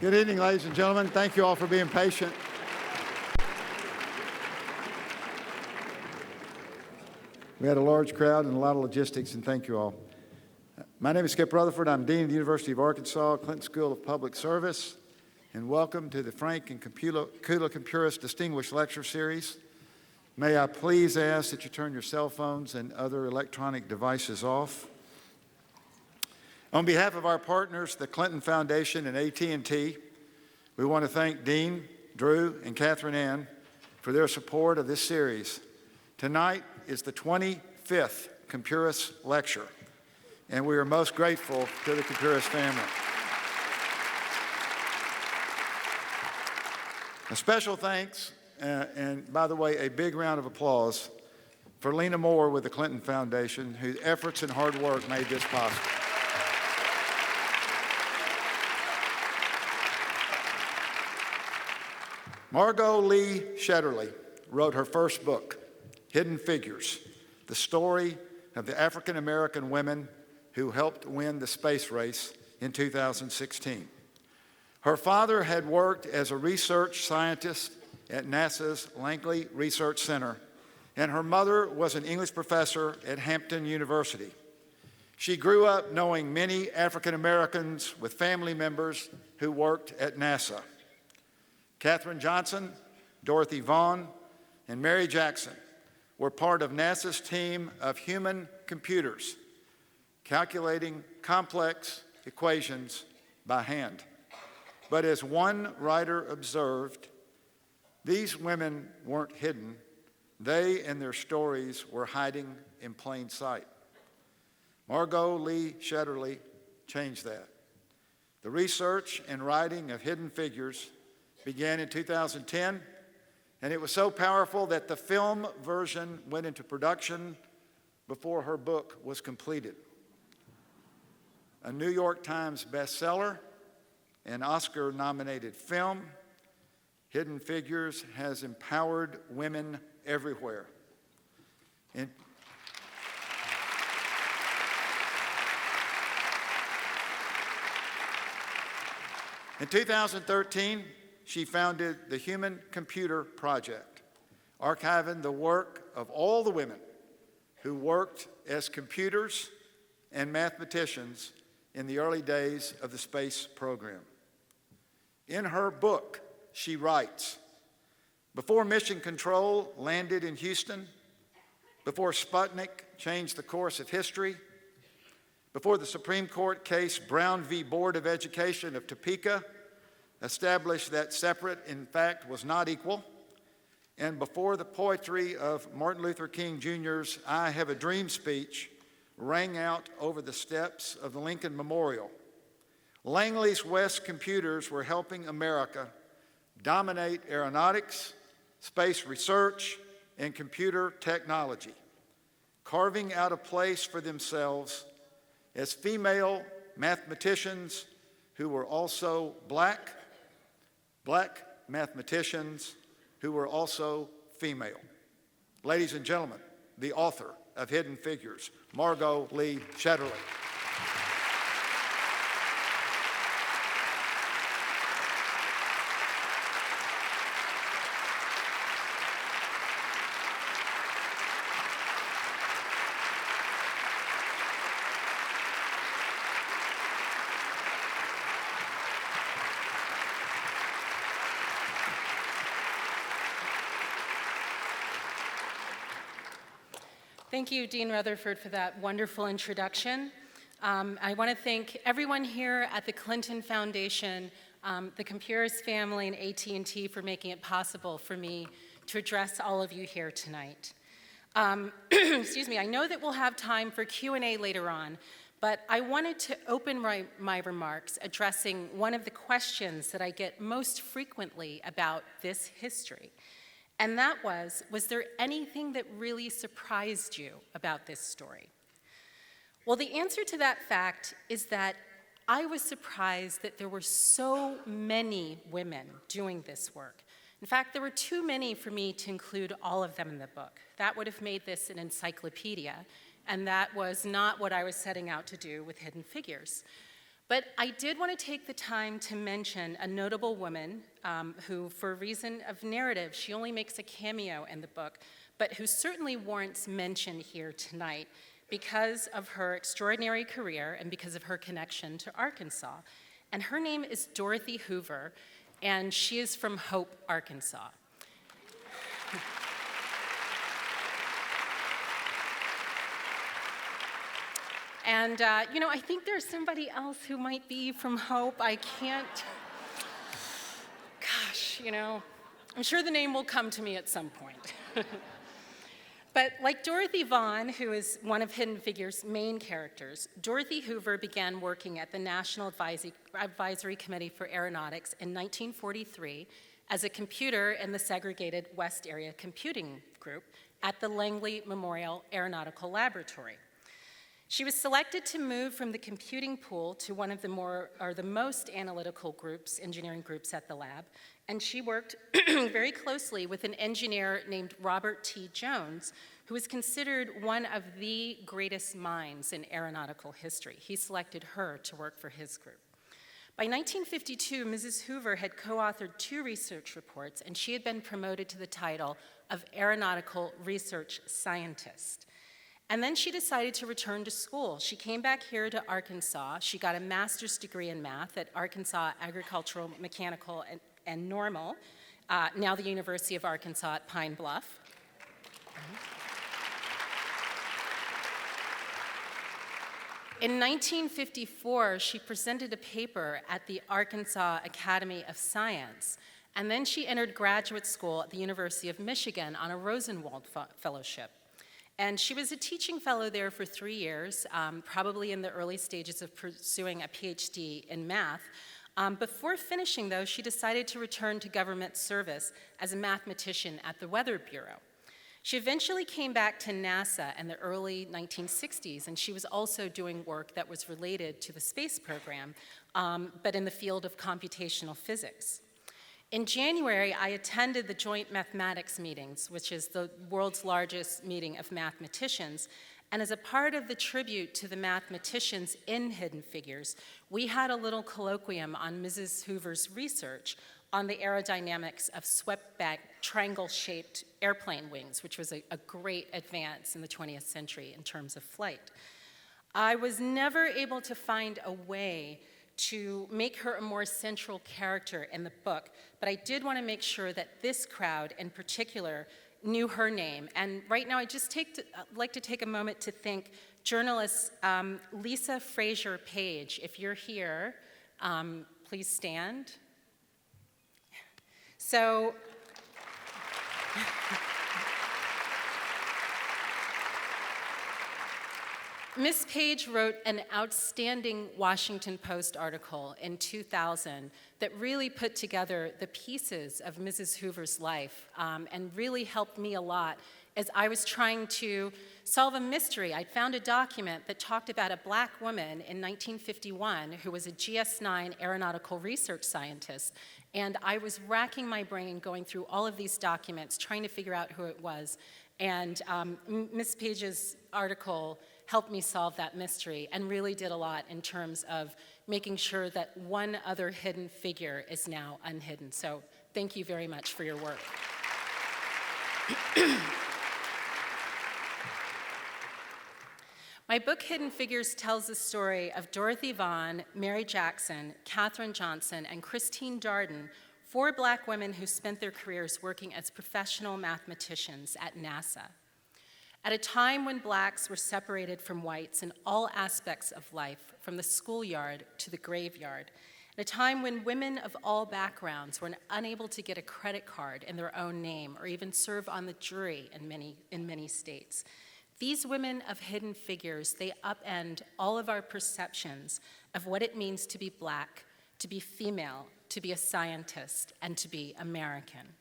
Good evening, ladies and gentlemen. Thank you all for being patient. We had a large crowd and a lot of logistics, and thank you all. My name is Skip Rutherford. I'm Dean of the University of Arkansas, Clinton School of Public Service, and welcome to the Frank and Kula Kumpuris Distinguished Lecture Series. May I please ask that you turn your cell phones and other electronic devices off. On behalf of our partners, the Clinton Foundation and AT&T, we want to thank Dean, Drew, and Catherine Ann for their support of this series. Tonight is the 25th Kumpuris Lecture, and we are most grateful to the Kumpuris family. A special thanks, and by the way, a big round of applause for Lena Moore with the Clinton Foundation, whose efforts and hard work made this possible. Margot Lee Shetterly wrote her first book, Hidden Figures, the story of the African-American women who helped win the space race in 2016. Her father had worked as a research scientist at NASA's Langley Research Center, and her mother was an English professor at Hampton University. She grew up knowing many African-Americans with family members who worked at NASA. Katherine Johnson, Dorothy Vaughn, and Mary Jackson were part of NASA's team of human computers, calculating complex equations by hand. But as one writer observed, these women weren't hidden. They and their stories were hiding in plain sight. Margot Lee Shetterly changed that. The research and writing of Hidden Figures began in 2010, and it was so powerful that the film version went into production before her book was completed. A New York Times bestseller, an Oscar-nominated film, Hidden Figures has empowered women everywhere. In 2013, she founded the Human Computer Project, archiving the work of all the women who worked as computers and mathematicians in the early days of the space program. In her book, she writes, "Before Mission Control landed in Houston, before Sputnik changed the course of history, before the Supreme Court case Brown v. Board of Education of Topeka established that separate, in fact, was not equal, and before the poetry of Martin Luther King Jr.'s I Have a Dream speech rang out over the steps of the Lincoln Memorial, Langley's West computers were helping America dominate aeronautics, space research, and computer technology, carving out a place for themselves as female mathematicians who were also black mathematicians who were also female." Ladies and gentlemen, the author of Hidden Figures, Margot Lee Shetterly. Thank you, Dean Rutherford, for that wonderful introduction. I want to thank everyone here at the Clinton Foundation, the Kumpuris family, and AT&T for making it possible for me to address all of you here tonight. Excuse me, I know that we'll have time for Q&A later on, but I wanted to open my remarks addressing one of the questions that I get most frequently about this history. And that was there anything that really surprised you about this story? Well, the answer to that fact is that I was surprised that there were so many women doing this work. In fact, there were too many for me to include all of them in the book. That would have made this an encyclopedia, and that was not what I was setting out to do with Hidden Figures. But I did want to take the time to mention a notable woman who, for a reason of narrative, she only makes a cameo in the book, but who certainly warrants mention here tonight because of her extraordinary career and because of her connection to Arkansas. And her name is Dorothy Hoover, and she is from Hope, Arkansas. And, I think there's somebody else who might be from Hope. I can't, gosh, I'm sure the name will come to me at some point. But like Dorothy Vaughan, who is one of Hidden Figures' main characters, Dorothy Hoover began working at the National Advisory Committee for Aeronautics in 1943 as a computer in the segregated West Area Computing Group at the Langley Memorial Aeronautical Laboratory. She was selected to move from the computing pool to one of the most analytical groups, engineering groups at the lab, and she worked very closely with an engineer named Robert T. Jones, who is considered one of the greatest minds in aeronautical history. He selected her to work for his group. By 1952, Mrs. Hoover had co-authored 2 research reports, and she had been promoted to the title of Aeronautical Research Scientist. And then she decided to return to school. She came back here to Arkansas. She got a master's degree in math at Arkansas Agricultural, Mechanical, and Normal, now the University of Arkansas at Pine Bluff. In 1954, she presented a paper at the Arkansas Academy of Science, and then she entered graduate school at the University of Michigan on a Rosenwald Fellowship. And she was a teaching fellow there for 3 years, probably in the early stages of pursuing a PhD in math. Before finishing, though, she decided to return to government service as a mathematician at the Weather Bureau. She eventually came back to NASA in the early 1960s, and she was also doing work that was related to the space program, but in the field of computational physics. In January, I attended the Joint Mathematics Meetings, which is the world's largest meeting of mathematicians, and as a part of the tribute to the mathematicians in Hidden Figures, we had a little colloquium on Mrs. Hoover's research on the aerodynamics of swept-back triangle-shaped airplane wings, which was a great advance in the 20th century in terms of flight. I was never able to find a way to make her a more central character in the book, but I did want to make sure that this crowd in particular knew her name. And right now, I'd just like to take a moment to thank journalist Lisa Fraser Page. If you're here, please stand. So, Miss Page wrote an outstanding Washington Post article in 2000 that really put together the pieces of Mrs. Hoover's life and really helped me a lot as I was trying to solve a mystery. I'd found a document that talked about a black woman in 1951 who was a GS-9 aeronautical research scientist, and I was racking my brain going through all of these documents trying to figure out who it was, and Miss Page's article helped me solve that mystery and really did a lot in terms of making sure that one other hidden figure is now unhidden. So thank you very much for your work. My book, Hidden Figures, tells the story of Dorothy Vaughan, Mary Jackson, Katherine Johnson, and Christine Darden, 4 black women who spent their careers working as professional mathematicians at NASA. At a time when blacks were separated from whites in all aspects of life, from the schoolyard to the graveyard, at a time when women of all backgrounds were unable to get a credit card in their own name or even serve on the jury in many states, these women of Hidden Figures, they upend all of our perceptions of what it means to be black, to be female, to be a scientist, and to be American.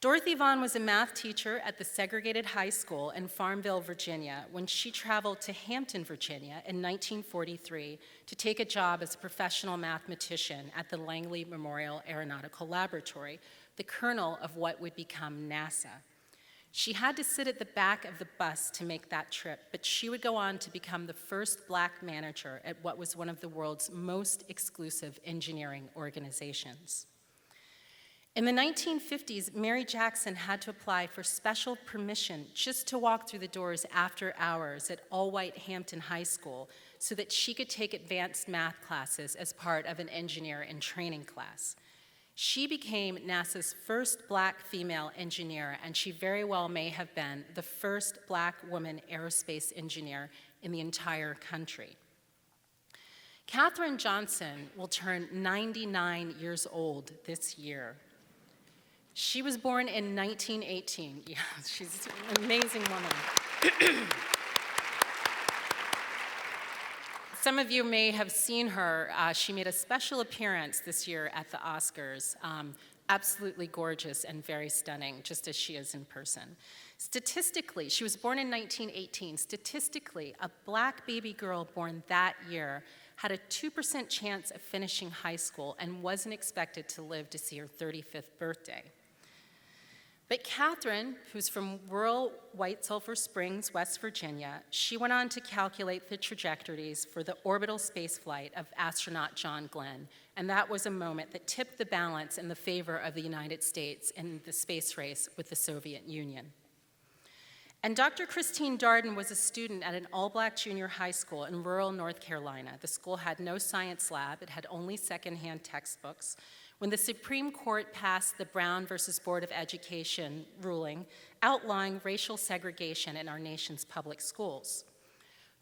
Dorothy Vaughan was a math teacher at the segregated high school in Farmville, Virginia, when she traveled to Hampton, Virginia in 1943 to take a job as a professional mathematician at the Langley Memorial Aeronautical Laboratory, the kernel of what would become NASA. She had to sit at the back of the bus to make that trip, but she would go on to become the first Black manager at what was one of the world's most exclusive engineering organizations. In the 1950s, Mary Jackson had to apply for special permission just to walk through the doors after hours at all-white Hampton High School so that she could take advanced math classes as part of an engineer in training class. She became NASA's first Black female engineer, and she very well may have been the first Black woman aerospace engineer in the entire country. Katherine Johnson will turn 99 years old this year. She was born in 1918. Yeah, she's an amazing woman. Some of you may have seen her. She made a special appearance this year at the Oscars. Absolutely gorgeous and very stunning, just as she is in person. Statistically, she was born in 1918. Statistically, a Black baby girl born that year had a 2% chance of finishing high school and wasn't expected to live to see her 35th birthday. But Katherine, who's from rural White Sulphur Springs, West Virginia, she went on to calculate the trajectories for the orbital spaceflight of astronaut John Glenn, and that was a moment that tipped the balance in the favor of the United States in the space race with the Soviet Union. And Dr. Christine Darden was a student at an all-Black junior high school in rural North Carolina. The school had no science lab. It had only secondhand textbooks. When the Supreme Court passed the Brown versus Board of Education ruling outlawing racial segregation in our nation's public schools.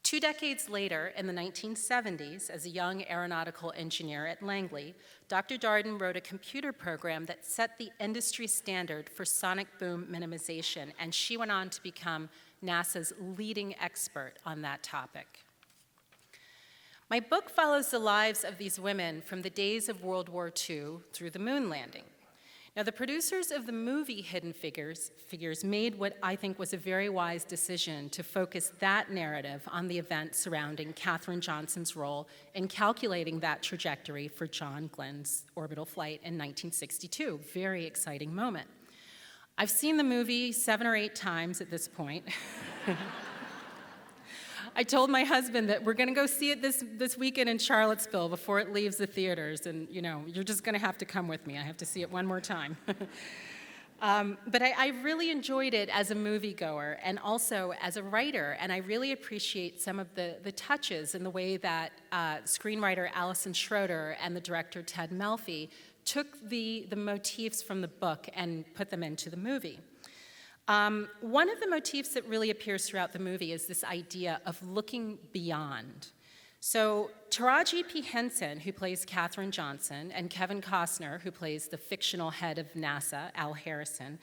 2 decades later, in the 1970s, as a young aeronautical engineer at Langley, Dr. Darden wrote a computer program that set the industry standard for sonic boom minimization, and she went on to become NASA's leading expert on that topic. My book follows the lives of these women from the days of World War II through the moon landing. Now, the producers of the movie Hidden Figures made what I think was a very wise decision to focus that narrative on the event surrounding Katherine Johnson's role in calculating that trajectory for John Glenn's orbital flight in 1962. Very exciting moment. I've seen the movie 7 or 8 times at this point. I told my husband that we're going to go see it this weekend in Charlottesville before it leaves the theaters, and you're just going to have to come with me. I have to see it one more time. But I really enjoyed it as a moviegoer and also as a writer, and I really appreciate some of the touches in the way that screenwriter Allison Schroeder and the director Ted Melfi took the motifs from the book and put them into the movie. One of the motifs that really appears throughout the movie is this idea of looking beyond. So Taraji P. Henson, who plays Katherine Johnson, and Kevin Costner, who plays the fictional head of NASA, Al Harrison,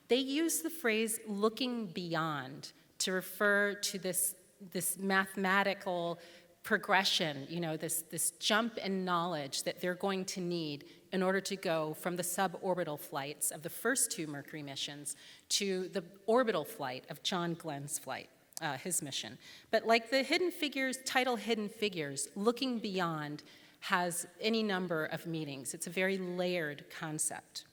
they use the phrase looking beyond to refer to this mathematical progression, this jump in knowledge that they're going to need in order to go from the suborbital flights of the first 2 Mercury missions to the orbital flight of John Glenn's flight, his mission. But like the Hidden Figures, title Hidden Figures, looking beyond has any number of meanings. It's a very layered concept.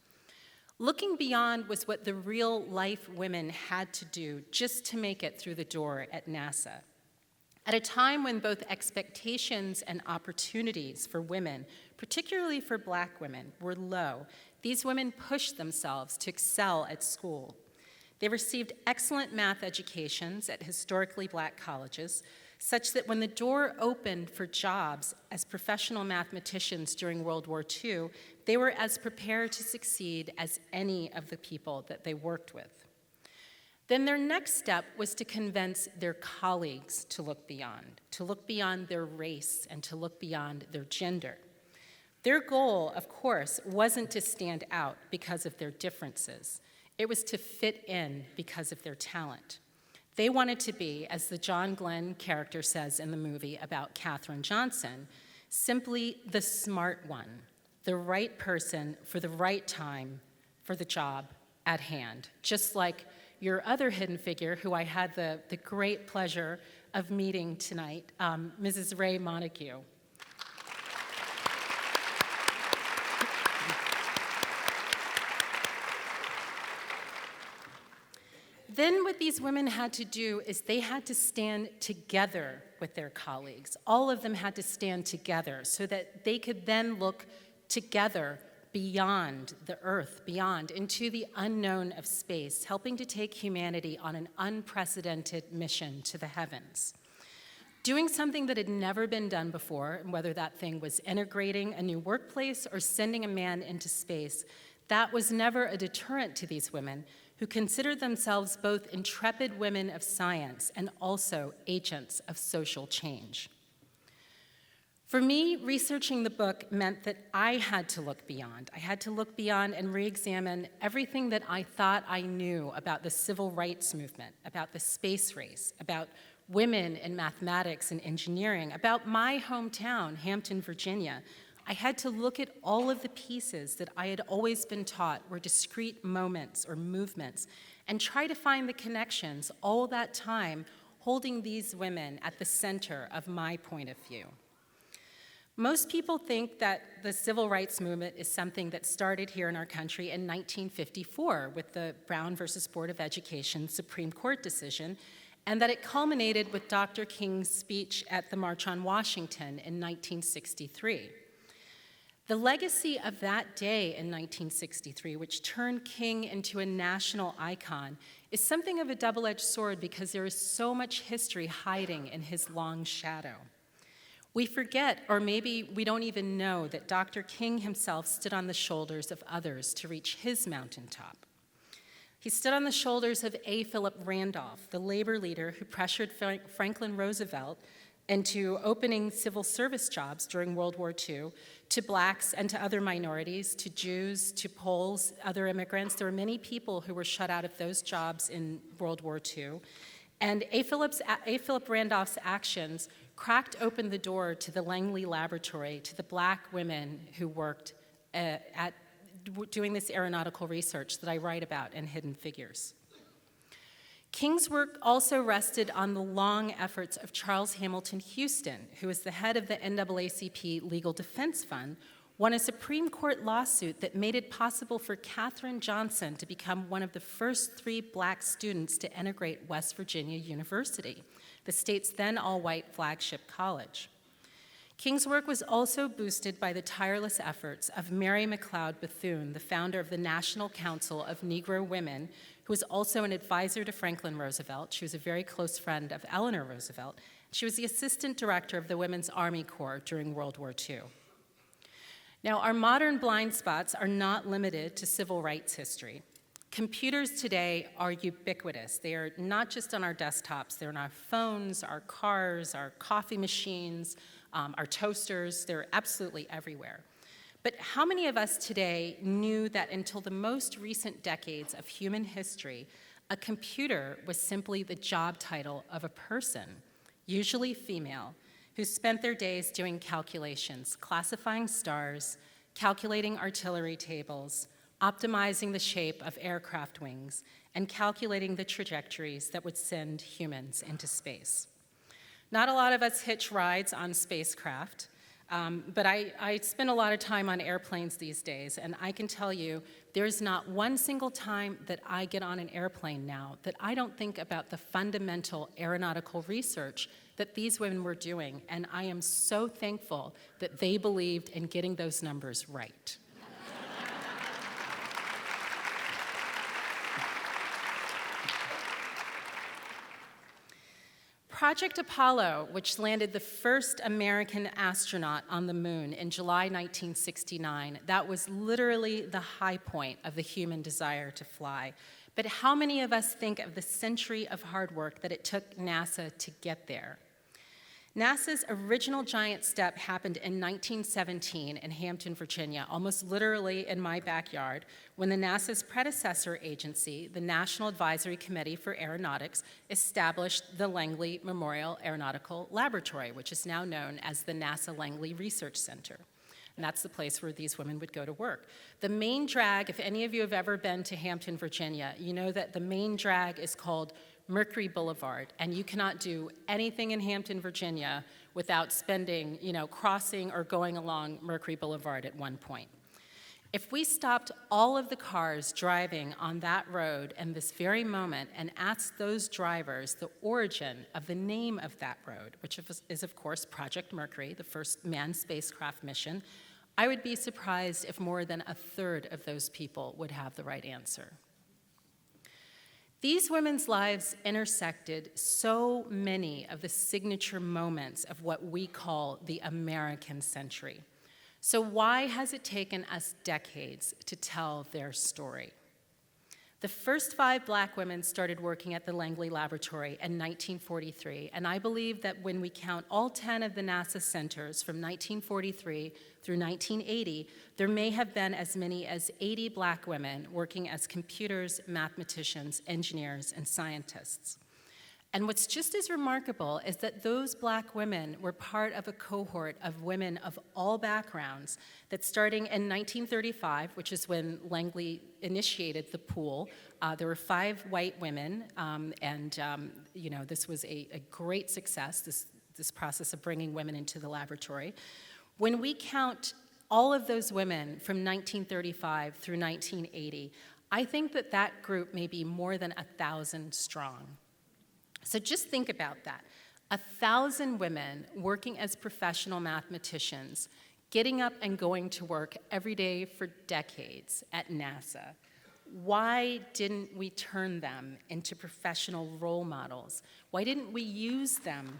Looking beyond was what the real-life women had to do just to make it through the door at NASA. At a time when both expectations and opportunities for women, particularly for Black women, were low, these women pushed themselves to excel at school. They received excellent math educations at historically Black colleges, such that when the door opened for jobs as professional mathematicians during World War II, they were as prepared to succeed as any of the people that they worked with. Then their next step was to convince their colleagues to look beyond their race and to look beyond their gender. Their goal, of course, wasn't to stand out because of their differences. It was to fit in because of their talent. They wanted to be, as the John Glenn character says in the movie about Katherine Johnson, simply the smart one, the right person for the right time for the job at hand, just like your other hidden figure, who I had the great pleasure of meeting tonight, Mrs. Ray Montague. then what these women had to do is they had to stand together with their colleagues. All of them had to stand together so that they could then look together beyond the earth, beyond, into the unknown of space, helping to take humanity on an unprecedented mission to the heavens. Doing something that had never been done before, whether that thing was integrating a new workplace or sending a man into space, that was never a deterrent to these women who considered themselves both intrepid women of science and also agents of social change. For me, researching the book meant that I had to look beyond. I had to look beyond and re-examine everything that I thought I knew about the civil rights movement, about the space race, about women in mathematics and engineering, about my hometown, Hampton, Virginia. I had to look at all of the pieces that I had always been taught were discrete moments or movements and try to find the connections all that time holding these women at the center of my point of view. Most people think that the civil rights movement is something that started here in our country in 1954 with the Brown versus Board of Education Supreme Court decision, and that it culminated with Dr. King's speech at the March on Washington in 1963. The legacy of that day in 1963, which turned King into a national icon, is something of a double-edged sword because there is so much history hiding in his long shadow. We forget, or maybe we don't even know, that Dr. King himself stood on the shoulders of others to reach his mountaintop. He stood on the shoulders of A. Philip Randolph, the labor leader who pressured Franklin Roosevelt into opening civil service jobs during World War II to blacks and to other minorities, to Jews, to Poles, other immigrants. There were many people who were shut out of those jobs in World War II. And A. Philip Randolph's actions cracked open the door to the Langley Laboratory, to the black women who worked at doing this aeronautical research that I write about in Hidden Figures. King's work also rested on the long efforts of Charles Hamilton Houston, who was the head of the NAACP Legal Defense Fund, won a Supreme Court lawsuit that made it possible for Katherine Johnson to become one of the first 3 black students to integrate West Virginia University, the state's then all-white flagship college. King's work was also boosted by the tireless efforts of Mary McLeod Bethune, the founder of the National Council of Negro Women, who was also an advisor to Franklin Roosevelt. She was a very close friend of Eleanor Roosevelt. She was the assistant director of the Women's Army Corps during World War II. Now, our modern blind spots are not limited to civil rights history. Computers today are ubiquitous. They are not just on our desktops, they're on our phones, our cars, our coffee machines, our toasters. They're absolutely everywhere. But how many of us today knew that until the most recent decades of human history, a computer was simply the job title of a person, usually female, who spent their days doing calculations, classifying stars, calculating artillery tables, optimizing the shape of aircraft wings, and calculating the trajectories that would send humans into space. Not a lot of us hitch rides on spacecraft, but I spend a lot of time on airplanes these days, and I can tell you there's not one single time that I get on an airplane now that I don't think about the fundamental aeronautical research that these women were doing, and I am so thankful that they believed in getting those numbers right. Project Apollo, which landed the first American astronaut on the moon in July 1969, that was literally the high point of the human desire to fly. But how many of us think of the century of hard work that it took NASA to get there? NASA's original giant step happened in 1917 in Hampton, Virginia, almost literally in my backyard, when the NASA's predecessor agency, the National Advisory Committee for Aeronautics, established the Langley Memorial Aeronautical Laboratory, which is now known as the NASA Langley Research Center. And that's the place where these women would go to work. The main drag, if any of you have ever been to Hampton, Virginia, you know that the main drag is called Mercury Boulevard, and you cannot do anything in Hampton, Virginia without spending, crossing or going along Mercury Boulevard at one point. If we stopped all of the cars driving on that road in this very moment and asked those drivers the origin of the name of that road, which is of course Project Mercury, the first manned spacecraft mission, I would be surprised if more than a third of those people would have the right answer. These women's lives intersected so many of the signature moments of what we call the American century. So why has it taken us decades to tell their story? The first 5 Black women started working at the Langley Laboratory in 1943, and I believe that when we count all 10 of the NASA centers from 1943 through 1980, there may have been as many as 80 Black women working as computers, mathematicians, engineers, and scientists. And what's just as remarkable is that those Black women were part of a cohort of women of all backgrounds that starting in 1935, which is when Langley initiated the pool, there were 5 white women, this was a great success, this process of bringing women into the laboratory. When we count all of those women from 1935 through 1980, I think that that group may be more than 1,000 strong. So just think about that. 1,000 women working as professional mathematicians, getting up and going to work every day for decades at NASA. Why didn't we turn them into professional role models? Why didn't we use them?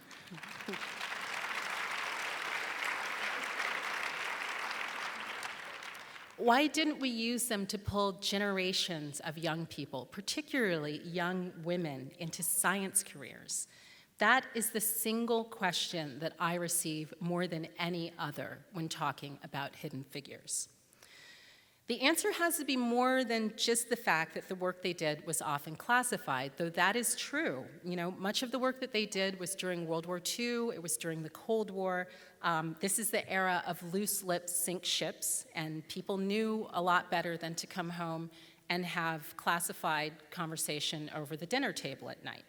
Why didn't we use them to pull generations of young people, particularly young women, into science careers? That is the single question that I receive more than any other when talking about Hidden Figures. The answer has to be more than just the fact that the work they did was often classified, though that is true. Much of the work that they did was during World War II, it was during the Cold War. This is the era of loose-lipped sink ships, and people knew a lot better than to come home and have classified conversation over the dinner table at night.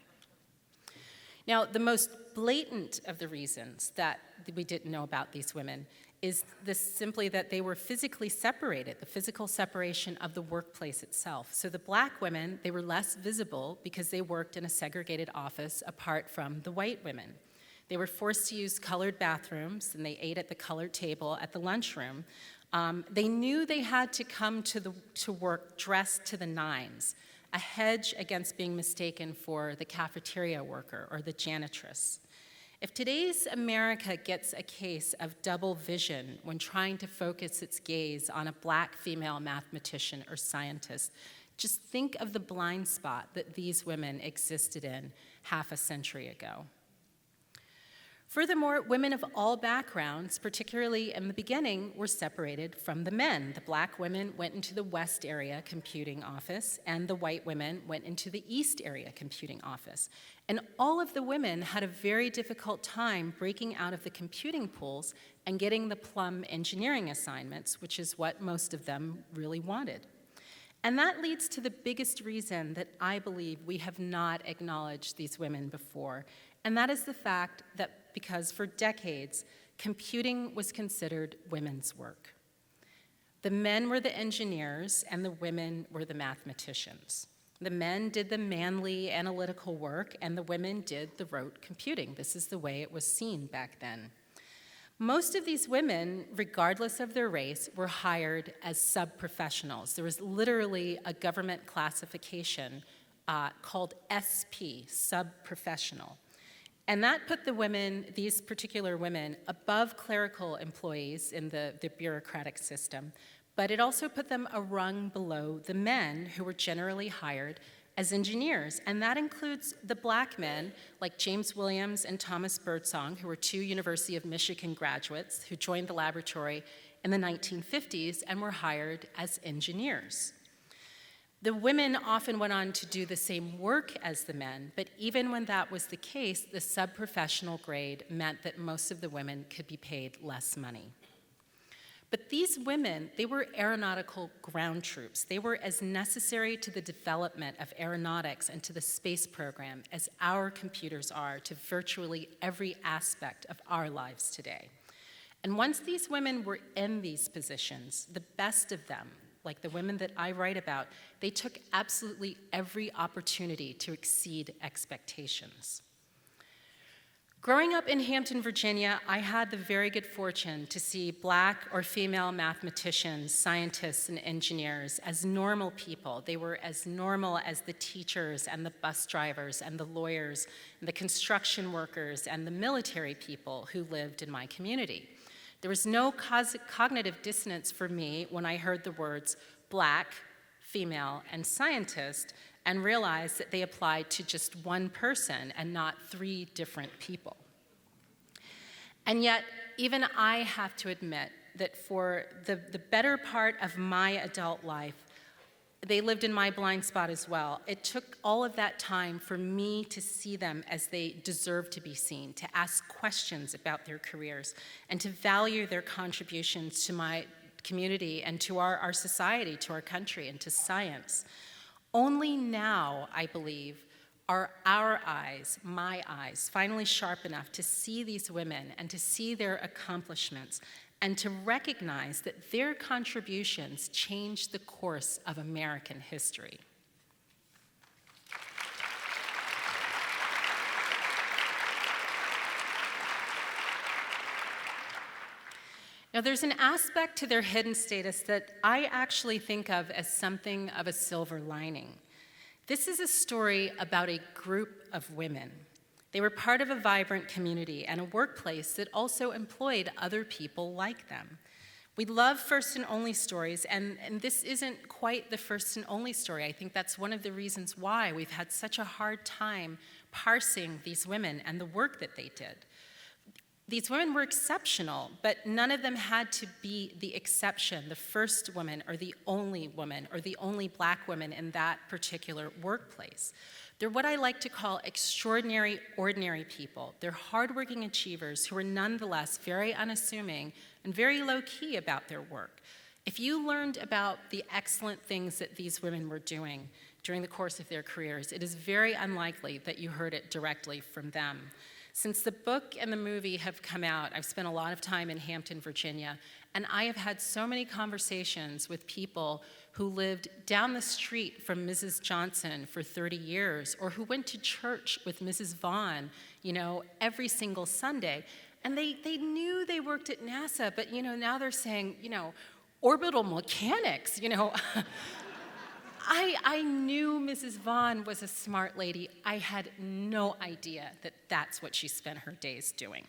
Now, the most blatant of the reasons that we didn't know about these women is simply that they were physically separated, the physical separation of the workplace itself. So the Black women, they were less visible because they worked in a segregated office apart from the white women. They were forced to use colored bathrooms, and they ate at the colored table at the lunchroom. They knew they had to come to work dressed to the nines, a hedge against being mistaken for the cafeteria worker or the janitress. If today's America gets a case of double vision when trying to focus its gaze on a Black female mathematician or scientist, just think of the blind spot that these women existed in half a century ago. Furthermore, women of all backgrounds, particularly in the beginning, were separated from the men. The Black women went into the West area computing office, and the white women went into the East area computing office. And all of the women had a very difficult time breaking out of the computing pools and getting the plum engineering assignments, which is what most of them really wanted. And that leads to the biggest reason that I believe we have not acknowledged these women before, and that is the fact that because for decades, computing was considered women's work. The men were the engineers and the women were the mathematicians. The men did the manly analytical work and the women did the rote computing. This is the way it was seen back then. Most of these women, regardless of their race, were hired as sub-professionals. There was literally a government classification called SP, sub-professional. And that put the women, these particular women, above clerical employees in the bureaucratic system, but it also put them a rung below the men who were generally hired as engineers. And that includes the Black men, like James Williams and Thomas Birdsong, who were 2 University of Michigan graduates who joined the laboratory in the 1950s and were hired as engineers. The women often went on to do the same work as the men, but even when that was the case, the sub-professional grade meant that most of the women could be paid less money. But these women, they were aeronautical ground troops. They were as necessary to the development of aeronautics and to the space program as our computers are to virtually every aspect of our lives today. And once these women were in these positions, the best of them, like the women that I write about, they took absolutely every opportunity to exceed expectations. Growing up in Hampton, Virginia, I had the very good fortune to see Black or female mathematicians, scientists, and engineers as normal people. They were as normal as the teachers and the bus drivers and the lawyers and the construction workers and the military people who lived in my community. There was no cognitive dissonance for me when I heard the words Black, female, and scientist, and realized that they applied to just one person and not 3 different people. And yet, even I have to admit that for the better part of my adult life, they lived in my blind spot as well. It took all of that time for me to see them as they deserve to be seen, to ask questions about their careers, and to value their contributions to my community and to our society, to our country, and to science. Only now, I believe, are our eyes, my eyes, finally sharp enough to see these women and to see their accomplishments and to recognize that their contributions changed the course of American history. Now, there's an aspect to their hidden status that I actually think of as something of a silver lining. This is a story about a group of women. They were part of a vibrant community and a workplace that also employed other people like them. We love first and only stories, and this isn't quite the first and only story. I think that's one of the reasons why we've had such a hard time parsing these women and the work that they did. These women were exceptional, but none of them had to be the exception, the first woman or the only Black woman in that particular workplace. They're what I like to call extraordinary, ordinary people. They're hardworking achievers who are nonetheless very unassuming and very low-key about their work. If you learned about the excellent things that these women were doing during the course of their careers, it is very unlikely that you heard it directly from them. Since the book and the movie have come out, I've spent a lot of time in Hampton, Virginia, and I have had so many conversations with people who lived down the street from Mrs. Johnson for 30 years, or who went to church with Mrs. Vaughn, every single Sunday. And they knew they worked at NASA, but now they're saying, orbital mechanics, I knew Mrs. Vaughn was a smart lady. I had no idea that that's what she spent her days doing.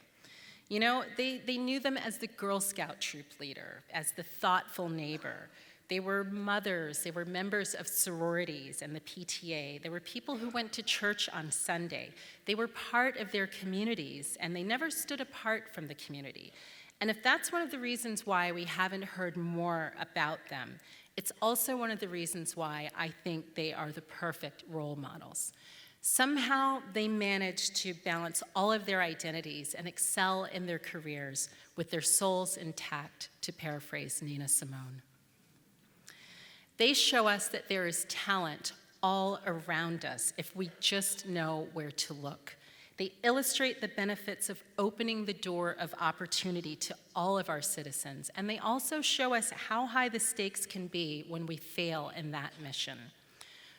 They knew them as the Girl Scout troop leader, as the thoughtful neighbor. They were mothers, they were members of sororities and the PTA. They were people who went to church on Sunday. They were part of their communities, and they never stood apart from the community. And if that's one of the reasons why we haven't heard more about them, it's also one of the reasons why I think they are the perfect role models. Somehow they manage to balance all of their identities and excel in their careers with their souls intact, to paraphrase Nina Simone. They show us that there is talent all around us if we just know where to look. They illustrate the benefits of opening the door of opportunity to all of our citizens, and they also show us how high the stakes can be when we fail in that mission.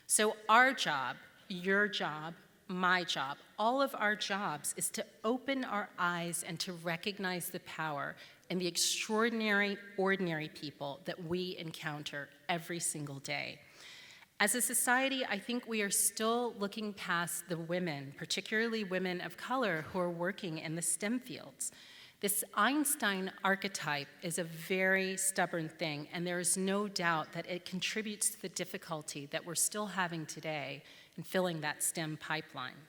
So our job, your job, my job, all of our jobs is to open our eyes and to recognize the power in the extraordinary, ordinary people that we encounter every single day. As a society, I think we are still looking past the women, particularly women of color, who are working in the STEM fields. This Einstein archetype is a very stubborn thing, and there is no doubt that it contributes to the difficulty that we're still having today in filling that STEM pipeline.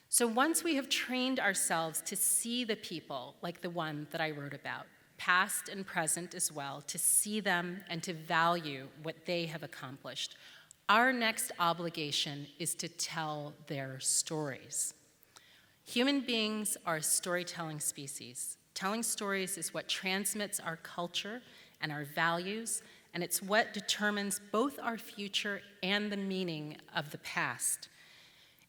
So once we have trained ourselves to see the people like the one that I wrote about, past and present as well, to see them and to value what they have accomplished, our next obligation is to tell their stories. Human beings are a storytelling species. Telling stories is what transmits our culture and our values, and it's what determines both our future and the meaning of the past.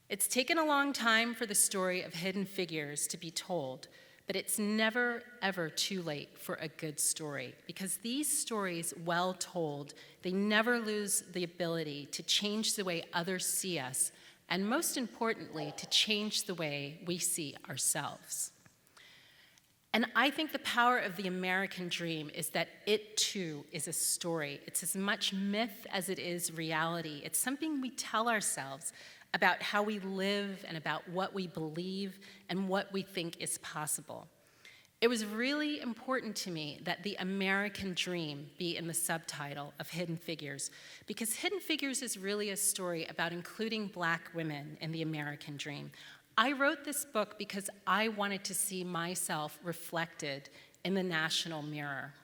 It's taken a long time for the story of Hidden Figures to be told, but it's never, ever too late for a good story, because these stories, well told, they never lose the ability to change the way others see us, and most importantly, to change the way we see ourselves. And I think the power of the American dream is that it too is a story. It's as much myth as it is reality. It's something we tell ourselves about how we live and about what we believe and what we think is possible. It was really important to me that the American dream be in the subtitle of Hidden Figures, because Hidden Figures is really a story about including Black women in the American dream. I wrote this book because I wanted to see myself reflected in the national mirror.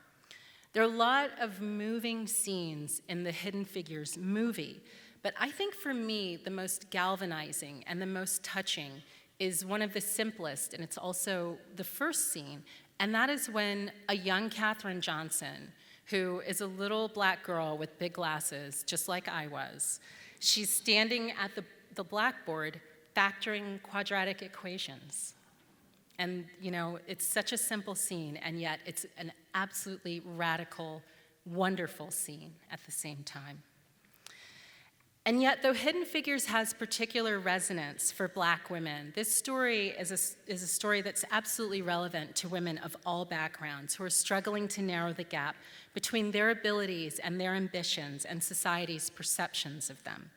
There are a lot of moving scenes in the Hidden Figures movie, but I think for me, the most galvanizing and the most touching is one of the simplest, and it's also the first scene, and that is when a young Katherine Johnson, who is a little Black girl with big glasses, just like I was, she's standing at the blackboard factoring quadratic equations. And, you know, it's such a simple scene, and yet it's an absolutely radical, wonderful scene at the same time. And yet, though Hidden Figures has particular resonance for Black women, this story is a story that's absolutely relevant to women of all backgrounds who are struggling to narrow the gap between their abilities and their ambitions and society's perceptions of them.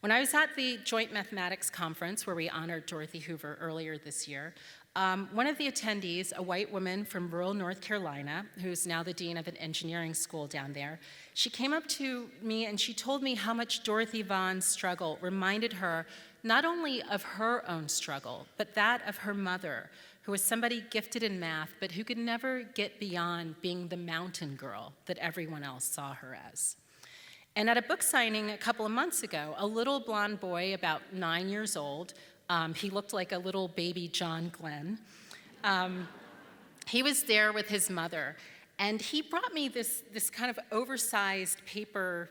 When I was at the Joint Mathematics Conference, where we honored Dorothy Hoover earlier this year, one of the attendees, a white woman from rural North Carolina, who's now the dean of an engineering school down there, she came up to me and she told me how much Dorothy Vaughn's struggle reminded her not only of her own struggle, but that of her mother, who was somebody gifted in math, but who could never get beyond being the mountain girl that everyone else saw her as. And at a book signing a couple of months ago, a little blonde boy about 9 years old, he looked like a little baby John Glenn. He was there with his mother, and he brought me this kind of oversized paper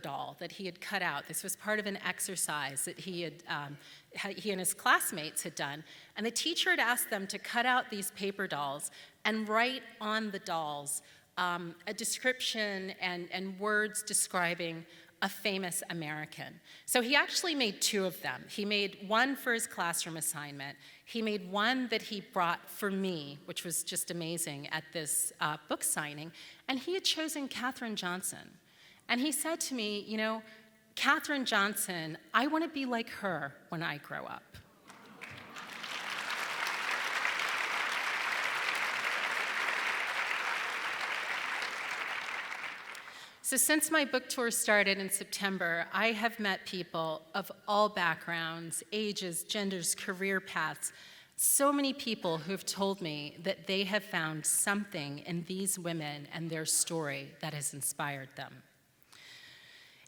doll that he had cut out. This was part of an exercise that he and his classmates had done, and the teacher had asked them to cut out these paper dolls and write on the dolls a description and words describing a famous American. So he actually made 2 of them. He made one for his classroom assignment. He made one that he brought for me, which was just amazing at this book signing. And he had chosen Katherine Johnson. And he said to me, you know, Katherine Johnson, I want to be like her when I grow up. So since my book tour started in September, I have met people of all backgrounds, ages, genders, career paths, so many people who have told me that they have found something in these women and their story that has inspired them.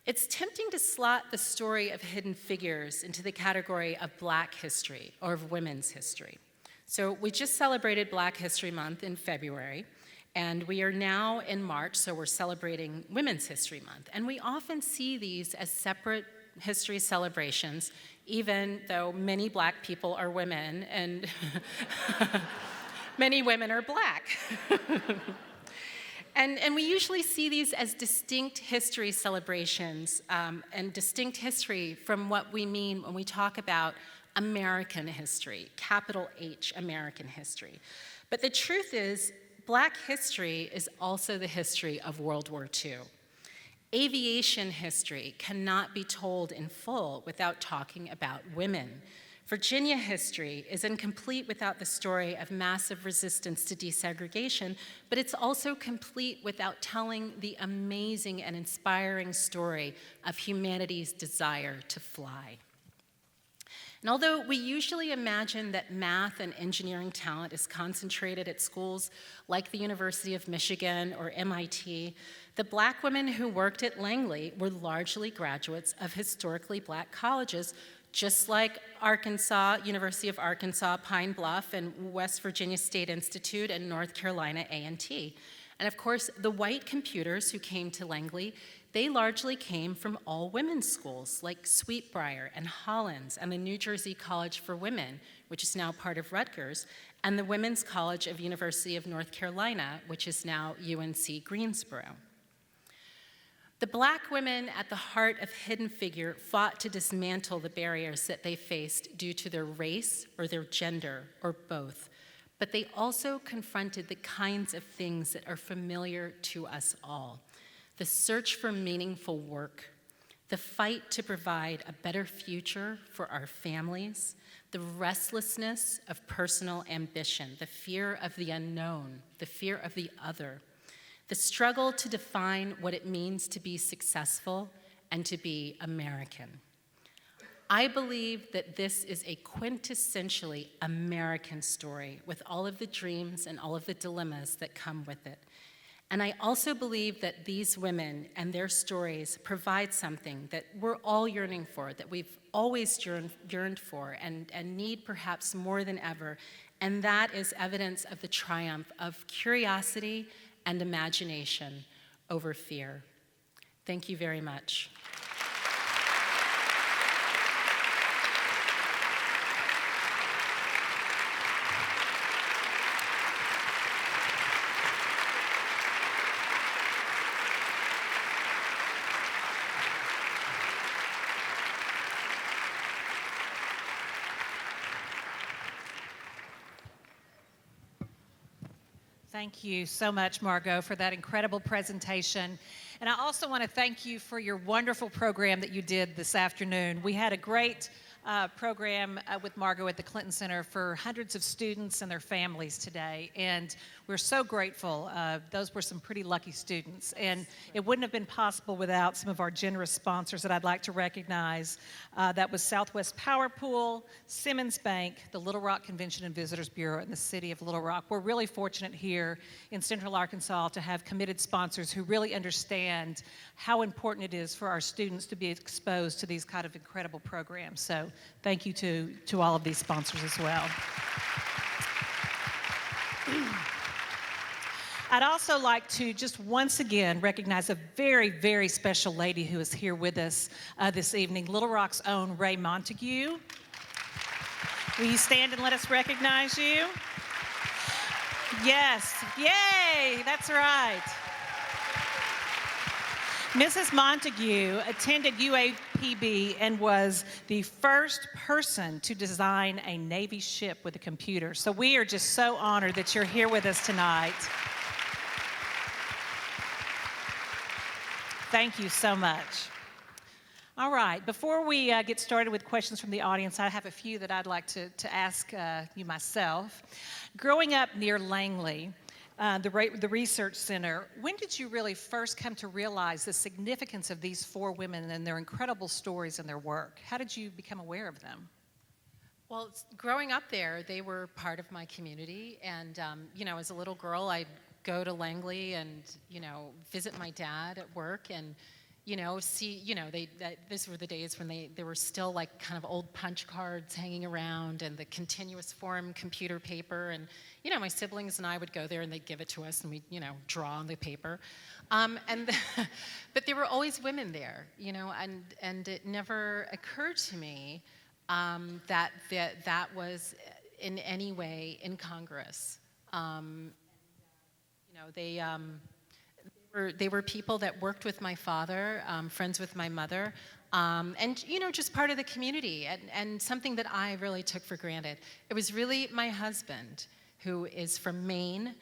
It's tempting to slot the story of Hidden Figures into the category of Black history or of women's history. So we just celebrated Black History Month in February, and we are now in March, so we're celebrating Women's History Month. And we often see these as separate history celebrations, even though many Black people are women and many women are Black. And we usually see these as distinct history celebrations and distinct history from what we mean when we talk about American history, capital H, American history. But the truth is, Black history is also the history of World War II. Aviation history cannot be told in full without talking about women. Virginia history is incomplete without the story of massive resistance to desegregation, but it's also complete without telling the amazing and inspiring story of humanity's desire to fly. And although we usually imagine that math and engineering talent is concentrated at schools like the University of Michigan or MIT, the Black women who worked at Langley were largely graduates of historically Black colleges, just like Arkansas, University of Arkansas, Pine Bluff, and West Virginia State Institute, and North Carolina A&T. And of course, the white computers who came to Langley, they largely came from all women's schools like Sweetbriar and Hollins and the New Jersey College for Women, which is now part of Rutgers, and the Women's College of University of North Carolina, which is now UNC Greensboro. The Black women at the heart of Hidden Figure fought to dismantle the barriers that they faced due to their race or their gender or both, but they also confronted the kinds of things that are familiar to us all: the search for meaningful work, the fight to provide a better future for our families, the restlessness of personal ambition, the fear of the unknown, the fear of the other, the struggle to define what it means to be successful and to be American. I believe that this is a quintessentially American story with all of the dreams and all of the dilemmas that come with it. And I also believe that these women and their stories provide something that we're all yearning for, that we've always yearned for and need perhaps more than ever, and that is evidence of the triumph of curiosity and imagination over fear. Thank you very much. Thank you so much, Margot, for that incredible presentation. And I also want to thank you for your wonderful program that you did this afternoon. We had a great program with Margot at the Clinton Center for hundreds of students and their families today, and we're so grateful. Those were some pretty lucky students, and it wouldn't have been possible without some of our generous sponsors that I'd like to recognize. That was Southwest Power Pool, Simmons Bank, the Little Rock Convention and Visitors Bureau, and the City of Little Rock. We're really fortunate here in Central Arkansas to have committed sponsors who really understand how important it is for our students to be exposed to these kind of incredible programs. So thank you to all of these sponsors as well. I'd also like to just once again recognize a very, very special lady who is here with us this evening, Little Rock's own Ray Montague. Will you stand and let us recognize you? Yes, yay, that's right. Mrs. Montague attended UAPB and was the first person to design a Navy ship with a computer. So we are just so honored that you're here with us tonight. Thank you so much. All right, before we get started with questions from the audience, I have a few that I'd like to ask you myself. Growing up near Langley, the research center, when did you really first come to realize the significance of these four women and their incredible stories and their work? How did you become aware of them? Well, growing up there, they were part of my community, and as a little girl, I'd go to Langley and visit my dad at work and see, these were the days when there were still like kind of old punch cards hanging around and the continuous form computer paper, and my siblings and I would go there and they'd give it to us and we'd draw on the paper, but there were always women there, and it never occurred to me that was in any way incongruous. They were people that worked with my father, friends with my mother, and just part of the community, and something that I really took for granted. It was really my husband, who is from Maine,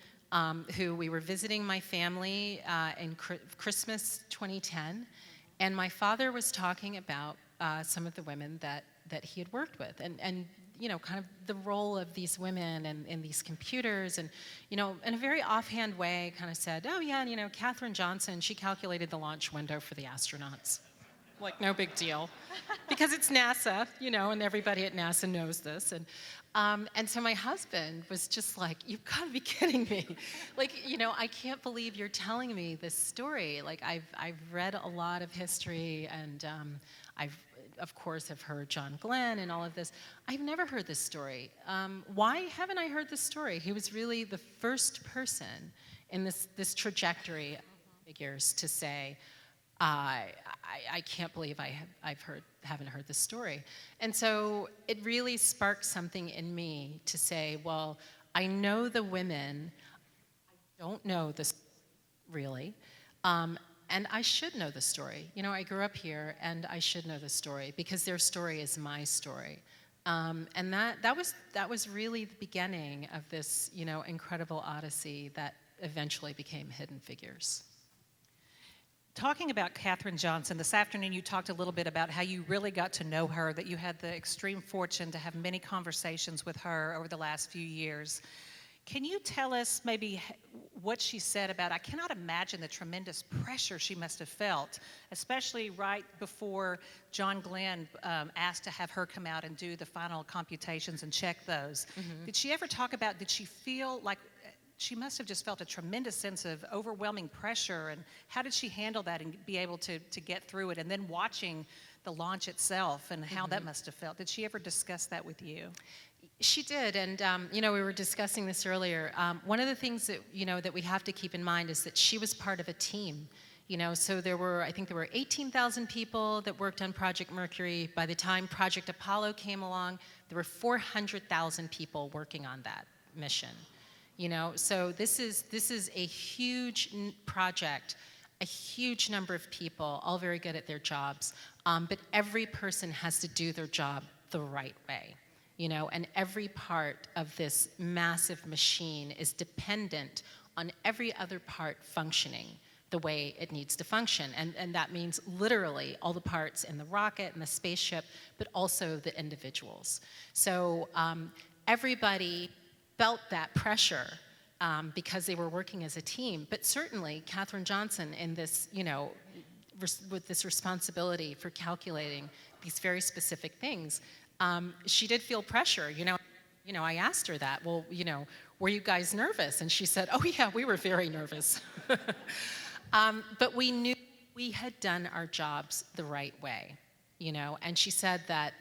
who we were visiting my family in Christmas 2010, and my father was talking about some of the women that he had worked with, and kind of the role of these women and these computers, and, in a very offhand way, kind of said, oh yeah, Katherine Johnson, she calculated the launch window for the astronauts. Like, no big deal, because it's NASA, and everybody at NASA knows this, and so my husband was just like, you've got to be kidding me. Like, I can't believe you're telling me this story. Like, I've read a lot of history, and I've, of course, have heard John Glenn and all of this. I've never heard this story. Why haven't I heard this story? He was really the first person in this trajectory of figures to say, I can't believe I haven't heard this story. And so it really sparked something in me to say, well, I know the women. I don't know this really. And I should know the story. You know, I grew up here, and I should know the story because their story is my story. And that was really the beginning of this, you know, incredible odyssey that eventually became Hidden Figures. Talking about Katherine Johnson, this afternoon you talked a little bit about how you really got to know her, that you had the extreme fortune to have many conversations with her over the last few years. Can you tell us maybe what she said about, I cannot imagine the tremendous pressure she must have felt, especially right before John Glenn asked to have her come out and do the final computations and check those. Mm-hmm. Did she ever talk about, did she feel like, she must have just felt a tremendous sense of overwhelming pressure, and how did she handle that and be able to get through it, and then watching the launch itself and how that must have felt? Did she ever discuss that with you? She did, and you know, we were discussing this earlier. One of the things that, you know, that we have to keep in mind is that she was part of a team. You know, so I think there were 18,000 people that worked on Project Mercury. By the time Project Apollo came along, there were 400,000 people working on that mission. You know, so this is a huge project, a huge number of people, all very good at their jobs, but every person has to do their job the right way. You know, and every part of this massive machine is dependent on every other part functioning the way it needs to function. And that means literally all the parts in the rocket and the spaceship, but also the individuals. So everybody felt that pressure because they were working as a team. But certainly Katherine Johnson in this, you know, with this responsibility for calculating these very specific things, she did feel pressure. You know, I asked her that. Well, you know, were you guys nervous? And she said, "Oh yeah, we were very nervous." But we knew we had done our jobs the right way. You know, and she said that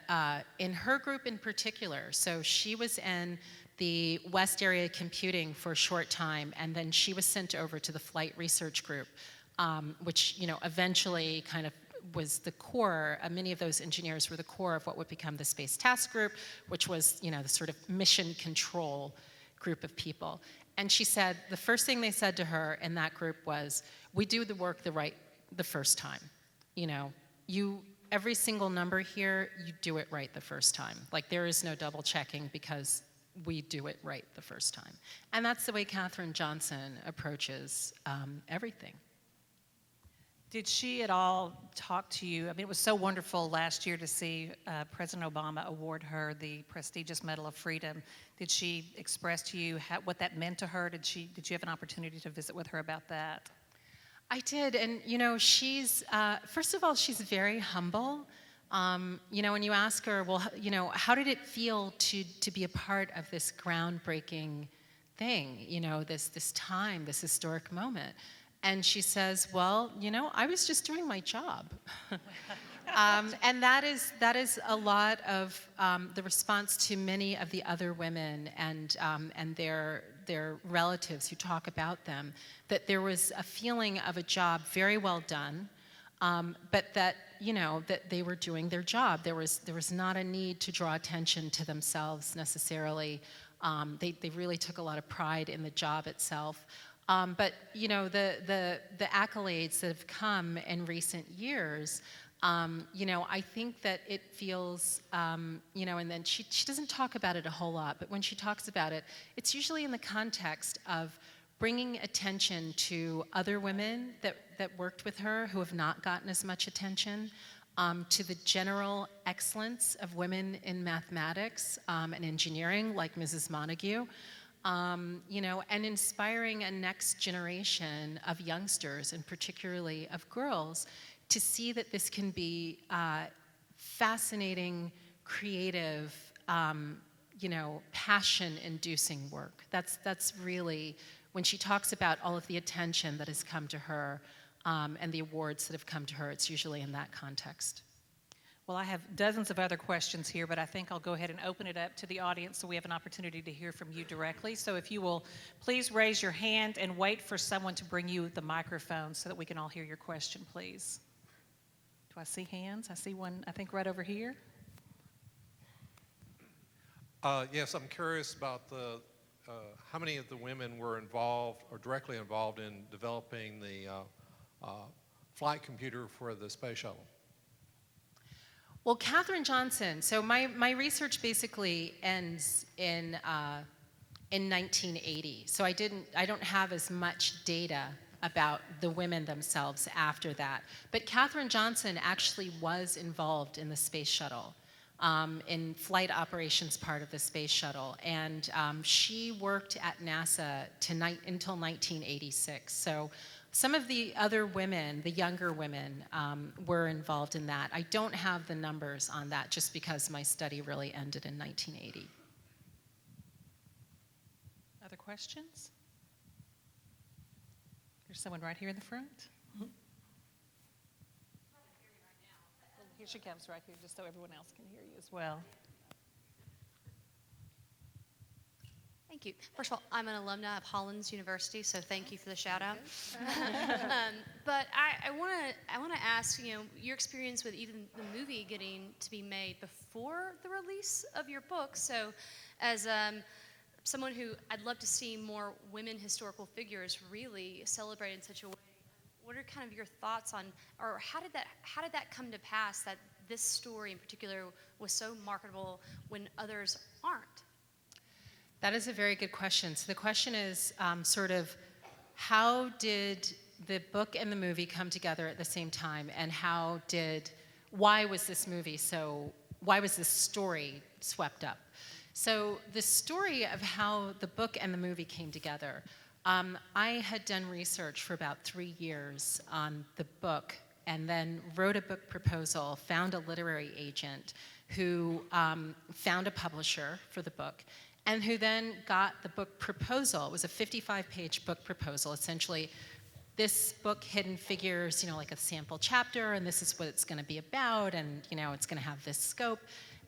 in her group in particular, so she was in the West Area Computing for a short time, and then she was sent over to the Flight Research Group, which, you know, eventually kind of was the core, many of those engineers were the core of what would become the Space Task Group, which was, you know, the sort of mission control group of people. And she said the first thing they said to her in that group was, "We do the work the first time. You know, every single number here, you do it right the first time. Like, there is no double checking because we do it right the first time." And that's the way Katherine Johnson approaches everything. Did she at all talk to you? I mean, it was so wonderful last year to see President Obama award her the prestigious Medal of Freedom. Did she express to you what that meant to her? Did you have an opportunity to visit with her about that? I did, and you know, she's first of all, she's very humble. You know, when you ask her, well, you know, how did it feel to be a part of this groundbreaking thing? You know, this time, this historic moment. And she says, well, you know, I was just doing my job. And that is a lot of the response to many of the other women and their relatives who talk about them, that there was a feeling of a job very well done, but that, you know, that they were doing their job. There was not a need to draw attention to themselves necessarily. They really took a lot of pride in the job itself. But you know, the accolades that have come in recent years, you know, I think that it feels, you know, and then she doesn't talk about it a whole lot, but when she talks about it, it's usually in the context of bringing attention to other women that worked with her who have not gotten as much attention, to the general excellence of women in mathematics and engineering, like Mrs. Montague. You know, and inspiring a next generation of youngsters, and particularly of girls, to see that this can be fascinating, creative, you know, passion-inducing work. That's really, when she talks about all of the attention that has come to her and the awards that have come to her, it's usually in that context. Well, I have dozens of other questions here, but I think I'll go ahead and open it up to the audience so we have an opportunity to hear from you directly. So if you will please raise your hand and wait for someone to bring you the microphone so that we can all hear your question, please. Do I see hands? I see one, I think, right over here. Yes, I'm curious about the how many of the women were involved or directly involved in developing the flight computer for the space shuttle? Well, Katherine Johnson, so my research basically ends in 1980. So I don't have as much data about the women themselves after that. But Katherine Johnson actually was involved in the space shuttle, in flight operations part of the space shuttle. And she worked at NASA until 1986. So some of the other women, the younger women, were involved in that. I don't have the numbers on that just because my study really ended in 1980. Other questions? There's someone right here in the front. Mm-hmm. Here she comes right here, just so everyone else can hear you as well. Thank you. First of all, I'm an alumna of Hollins University, so thank you for the shout out. But I want to ask, your experience with even the movie getting to be made before the release of your book. So, as someone who I'd love to see more women historical figures really celebrated in such a way, what are kind of your thoughts on, or how did that come to pass that this story in particular was so marketable when others aren't? That is a very good question. So the question is sort of how did the book and the movie come together at the same time, and why was this story swept up? So the story of how the book and the movie came together, I had done research for about 3 years on the book and then wrote a book proposal, found a literary agent who found a publisher for the book, and who then got the book proposal. It was a 55-page book proposal, essentially. This book, Hidden Figures, like a sample chapter, and this is what it's going to be about, and it's going to have this scope.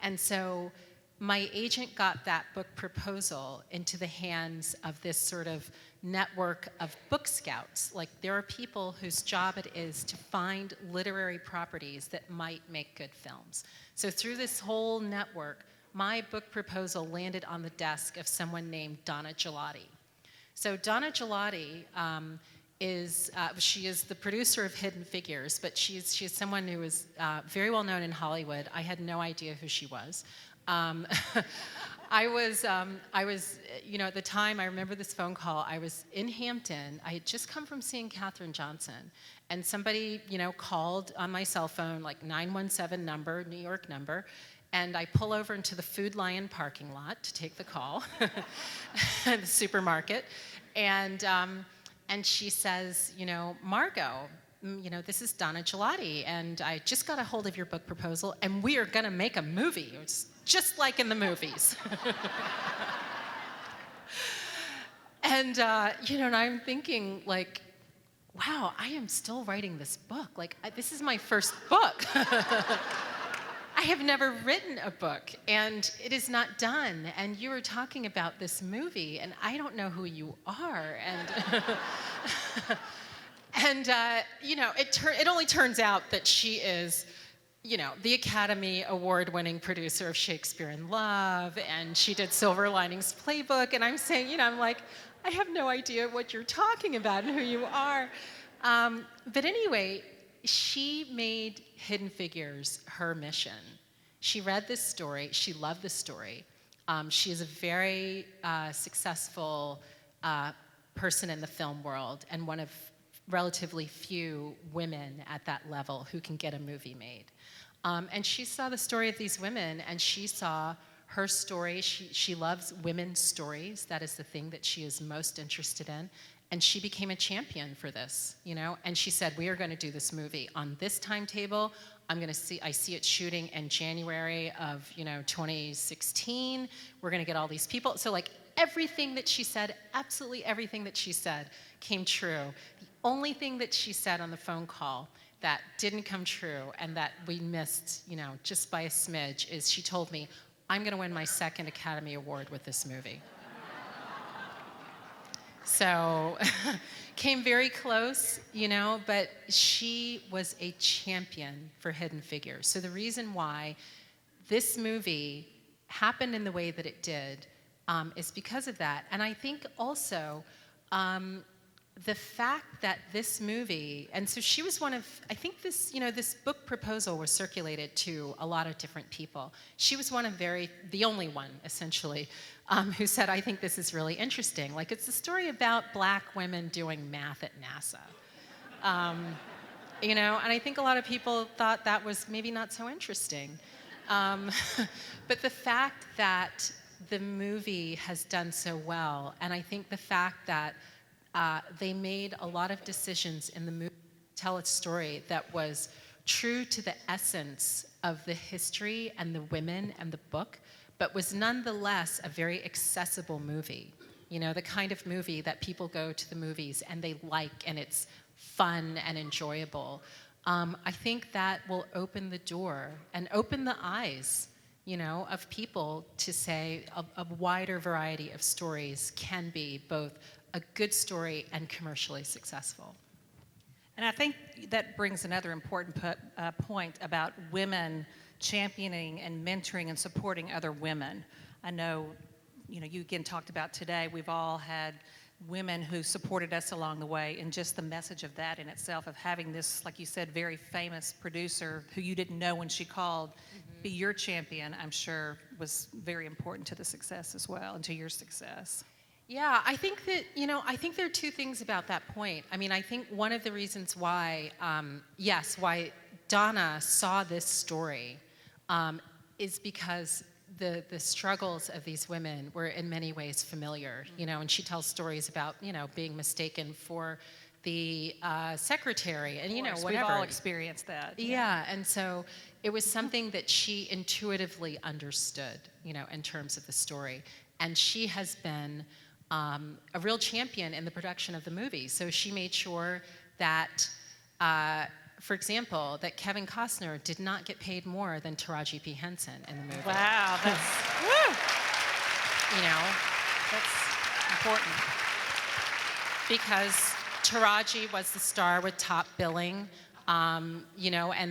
And so my agent got that book proposal into the hands of this sort of network of book scouts. Like, there are people whose job it is to find literary properties that might make good films. So through this whole network, my book proposal landed on the desk of someone named Donna Gelati. So Donna Gelati she is the producer of Hidden Figures, but she's someone who is very well known in Hollywood. I had no idea who she was. I was, at the time, I remember this phone call. I was in Hampton. I had just come from seeing Katherine Johnson, and somebody, called on my cell phone, like 917 number, New York number, and I pull over into the Food Lion parking lot to take the call, the supermarket, and she says, Margot, this is Donna Gelati, and I just got a hold of your book proposal, and we are going to make a movie. It's just like in the movies. And, and I'm thinking, like, wow, I am still writing this book. Like, this is my first book. I have never written a book, and it is not done. And you were talking about this movie, and I don't know who you are. And, it only turns out that she is, the Academy Award-winning producer of Shakespeare in Love, and she did Silver Linings Playbook, and I'm saying, I'm like, I have no idea what you're talking about and who you are. But anyway, she made Hidden Figures her mission. She read this story. She loved the story. She is a very successful person in the film world, and one of relatively few women at that level who can get a movie made. And she saw the story of these women, and she saw her story. She loves women's stories. That is the thing that she is most interested in. And she became a champion for this, and she said, we are going to do this movie on this timetable. I see it shooting in January of, 2016. We're going to get all these people. So, like, everything that she said, absolutely everything that she said came true. The only thing that she said on the phone call that didn't come true and that we missed, just by a smidge, is she told me, I'm going to win my second Academy Award with this movie. So, came very close, but she was a champion for Hidden Figures. So the reason why this movie happened in the way that it did is because of that. And I think also the fact that this movie, and so she was one of, I think this, this book proposal was circulated to a lot of different people. She was one of the only one, essentially, who said, I think this is really interesting. Like, it's a story about black women doing math at NASA. And I think a lot of people thought that was maybe not so interesting. But the fact that the movie has done so well, and I think the fact that they made a lot of decisions in the movie to tell a story that was true to the essence of the history and the women and the book, but was nonetheless a very accessible movie. The kind of movie that people go to the movies and they like, and it's fun and enjoyable. I think that will open the door and open the eyes, of people to say a wider variety of stories can be both a good story and commercially successful. And I think that brings another important point about women championing and mentoring and supporting other women. I know, you again talked about today, we've all had women who supported us along the way, and just the message of that in itself, of having this, like you said, very famous producer who you didn't know when she called, be your champion, I'm sure was very important to the success as well, and to your success. Yeah, I think that, I think there are two things about that point. I mean, I think one of the reasons why, why Donna saw this story is because the struggles of these women were in many ways familiar, and she tells stories about, being mistaken for the secretary and, whatever. We've all experienced that. Yeah, and so it was something that she intuitively understood, in terms of the story. And she has been a real champion in the production of the movie. So she made sure that, for example, that Kevin Costner did not get paid more than Taraji P. Henson in the movie. Wow, that's, woo! That's important. Because Taraji was the star with top billing, and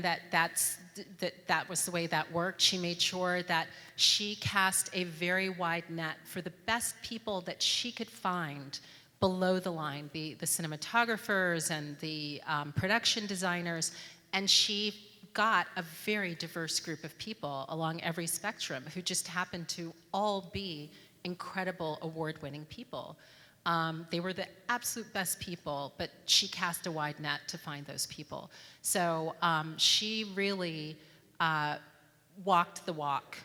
that was the way that worked. She made sure that she cast a very wide net for the best people that she could find below the line, the cinematographers and the production designers, and she got a very diverse group of people along every spectrum who just happened to all be incredible award-winning people. They were the absolute best people, but she cast a wide net to find those people. So she really walked the walk,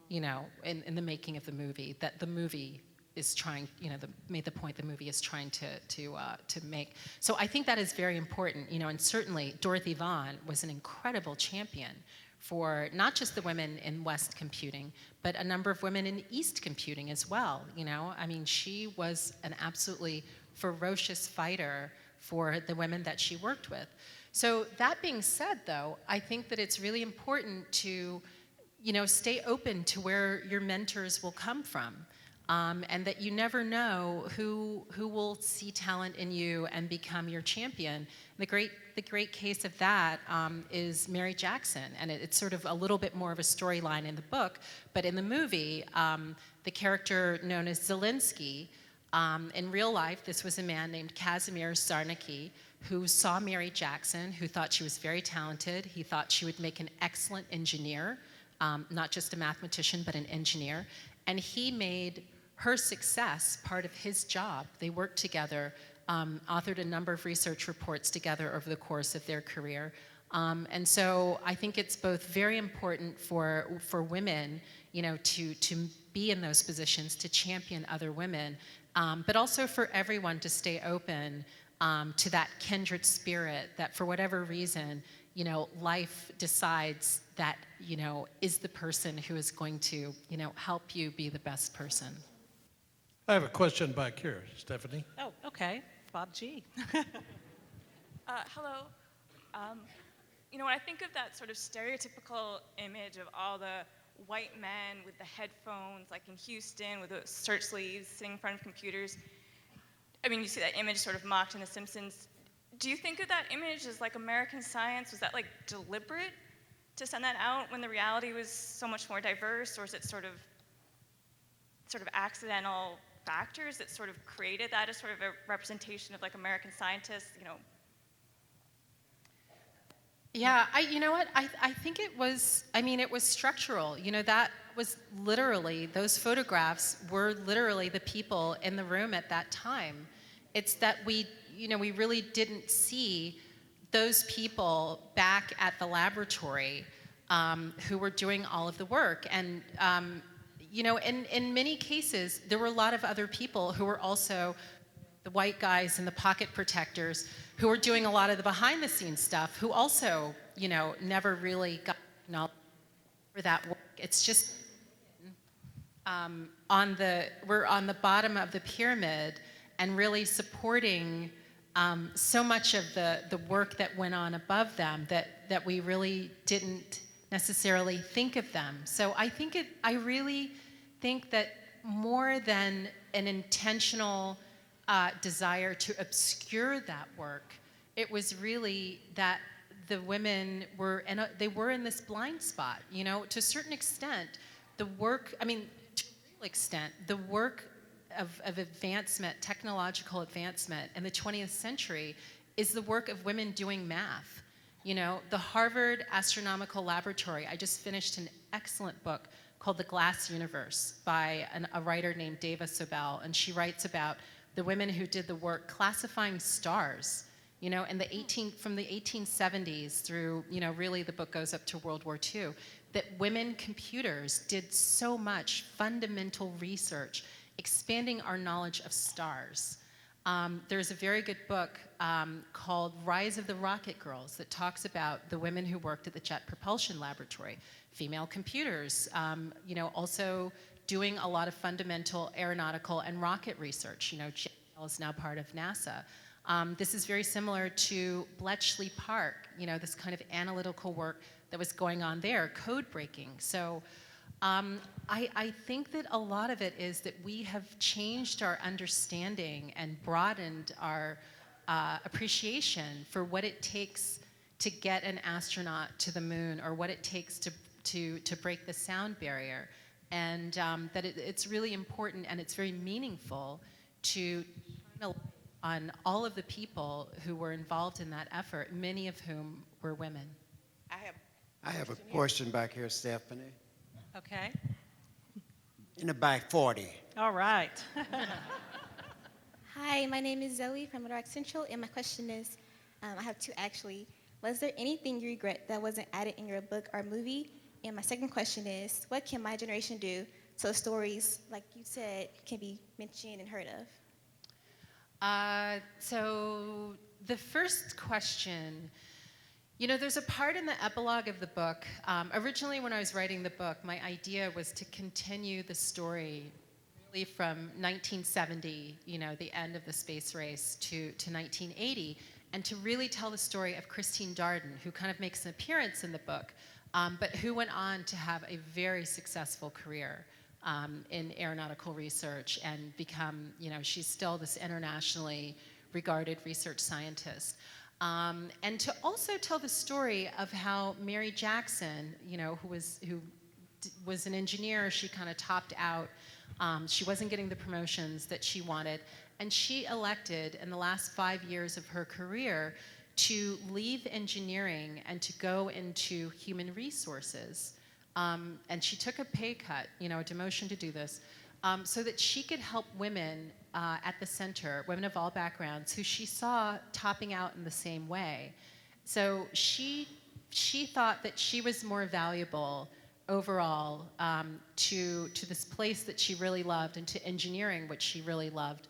in the making of the movie, that the movie is trying, made the point the movie is trying to make. So I think that is very important, and certainly Dorothy Vaughan was an incredible champion for not just the women in West computing, but a number of women in East computing as well, I mean, she was an absolutely ferocious fighter for the women that she worked with. So that being said, though, I think that it's really important to, stay open to where your mentors will come from. And that you never know who will see talent in you and become your champion. The great case of that is Mary Jackson, and it's sort of a little bit more of a storyline in the book, but in the movie, the character known as Zelensky, in real life, this was a man named Kazimierz Zarnicki, who saw Mary Jackson, who thought she was very talented. He thought she would make an excellent engineer, not just a mathematician, but an engineer, and he made her success part of his job. They worked together, authored a number of research reports together over the course of their career. And so I think it's both very important for women, to be in those positions, to champion other women, but also for everyone to stay open to that kindred spirit that for whatever reason, life decides that, is the person who is going to, help you be the best person. I have a question back here, Stephanie. Oh, okay. Bob G. Hello. When I think of that sort of stereotypical image of all the white men with the headphones, like in Houston, with the shirt sleeves, sitting in front of computers, I mean, you see that image sort of mocked in The Simpsons. Do you think of that image as like American Science? Was that like deliberate to send that out when the reality was so much more diverse, or is it sort of sort of accidental factors that sort of created that as sort of a representation of like American scientists, you know? Yeah, you know what? I think it was, I mean, it was structural. You know, that was literally, those photographs were literally the people in the room at that time. It's that we, you know, we really didn't see those people back at the laboratory who were doing all of the work. And, you know, in many cases, there were a lot of other people who were also the white guys in the pocket protectors who were doing a lot of the behind the scenes stuff, who also, you know, never really got acknowledged for that work. It's just we're on the bottom of the pyramid and really supporting so much of the work that went on above them that we really didn't necessarily think of them. So I really think that more than an intentional desire to obscure that work, it was really that the women were, and they were in this blind spot, you know, to a certain extent, the work, I mean, to a real extent, the work of advancement, technological advancement in the 20th century is the work of women doing math. You know, the Harvard Astronomical Laboratory, I just finished an excellent book called The Glass Universe by a writer named Deva Sobel, and she writes about the women who did the work classifying stars, you know, from the 1870s through, you know, really the book goes up to World War II, that women computers did so much fundamental research, expanding our knowledge of stars. There's a very good book called Rise of the Rocket Girls that talks about the women who worked at the Jet Propulsion Laboratory, female computers, you know, also doing a lot of fundamental aeronautical and rocket research. You know, JPL is now part of NASA. This is very similar to Bletchley Park, you know, this kind of analytical work that was going on there, code breaking. So I think that a lot of it is that we have changed our understanding and broadened our appreciation for what it takes to get an astronaut to the moon, or what it takes to break the sound barrier. And that it's really important and it's very meaningful to shine a light on all of the people who were involved in that effort, many of whom were women. I have a question back here, Stephanie. Okay. In the back, 40. All right. Hi, my name is Zoe from Little Rock Central, and my question is, I have two actually. Was there anything you regret that wasn't added in your book or movie? And my second question is, what can my generation do so stories, like you said, can be mentioned and heard of? So the first question, you know, there's a part in the epilogue of the book. Originally, when I was writing the book, my idea was to continue the story really from 1970, you know, the end of the space race, to 1980, and to really tell the story of Christine Darden, who kind of makes an appearance in the book, but who went on to have a very successful career in aeronautical research and become, you know, she's still this internationally regarded research scientist. And to also tell the story of how Mary Jackson, you know, who was an engineer, she kind of topped out. She wasn't getting the promotions that she wanted, and she elected in the last 5 years of her career to leave engineering and to go into human resources. And she took a pay cut, you know, a demotion to do this, so that she could help women at the center, women of all backgrounds, who she saw topping out in the same way. So she thought that she was more valuable overall to this place that she really loved and to engineering, which she really loved,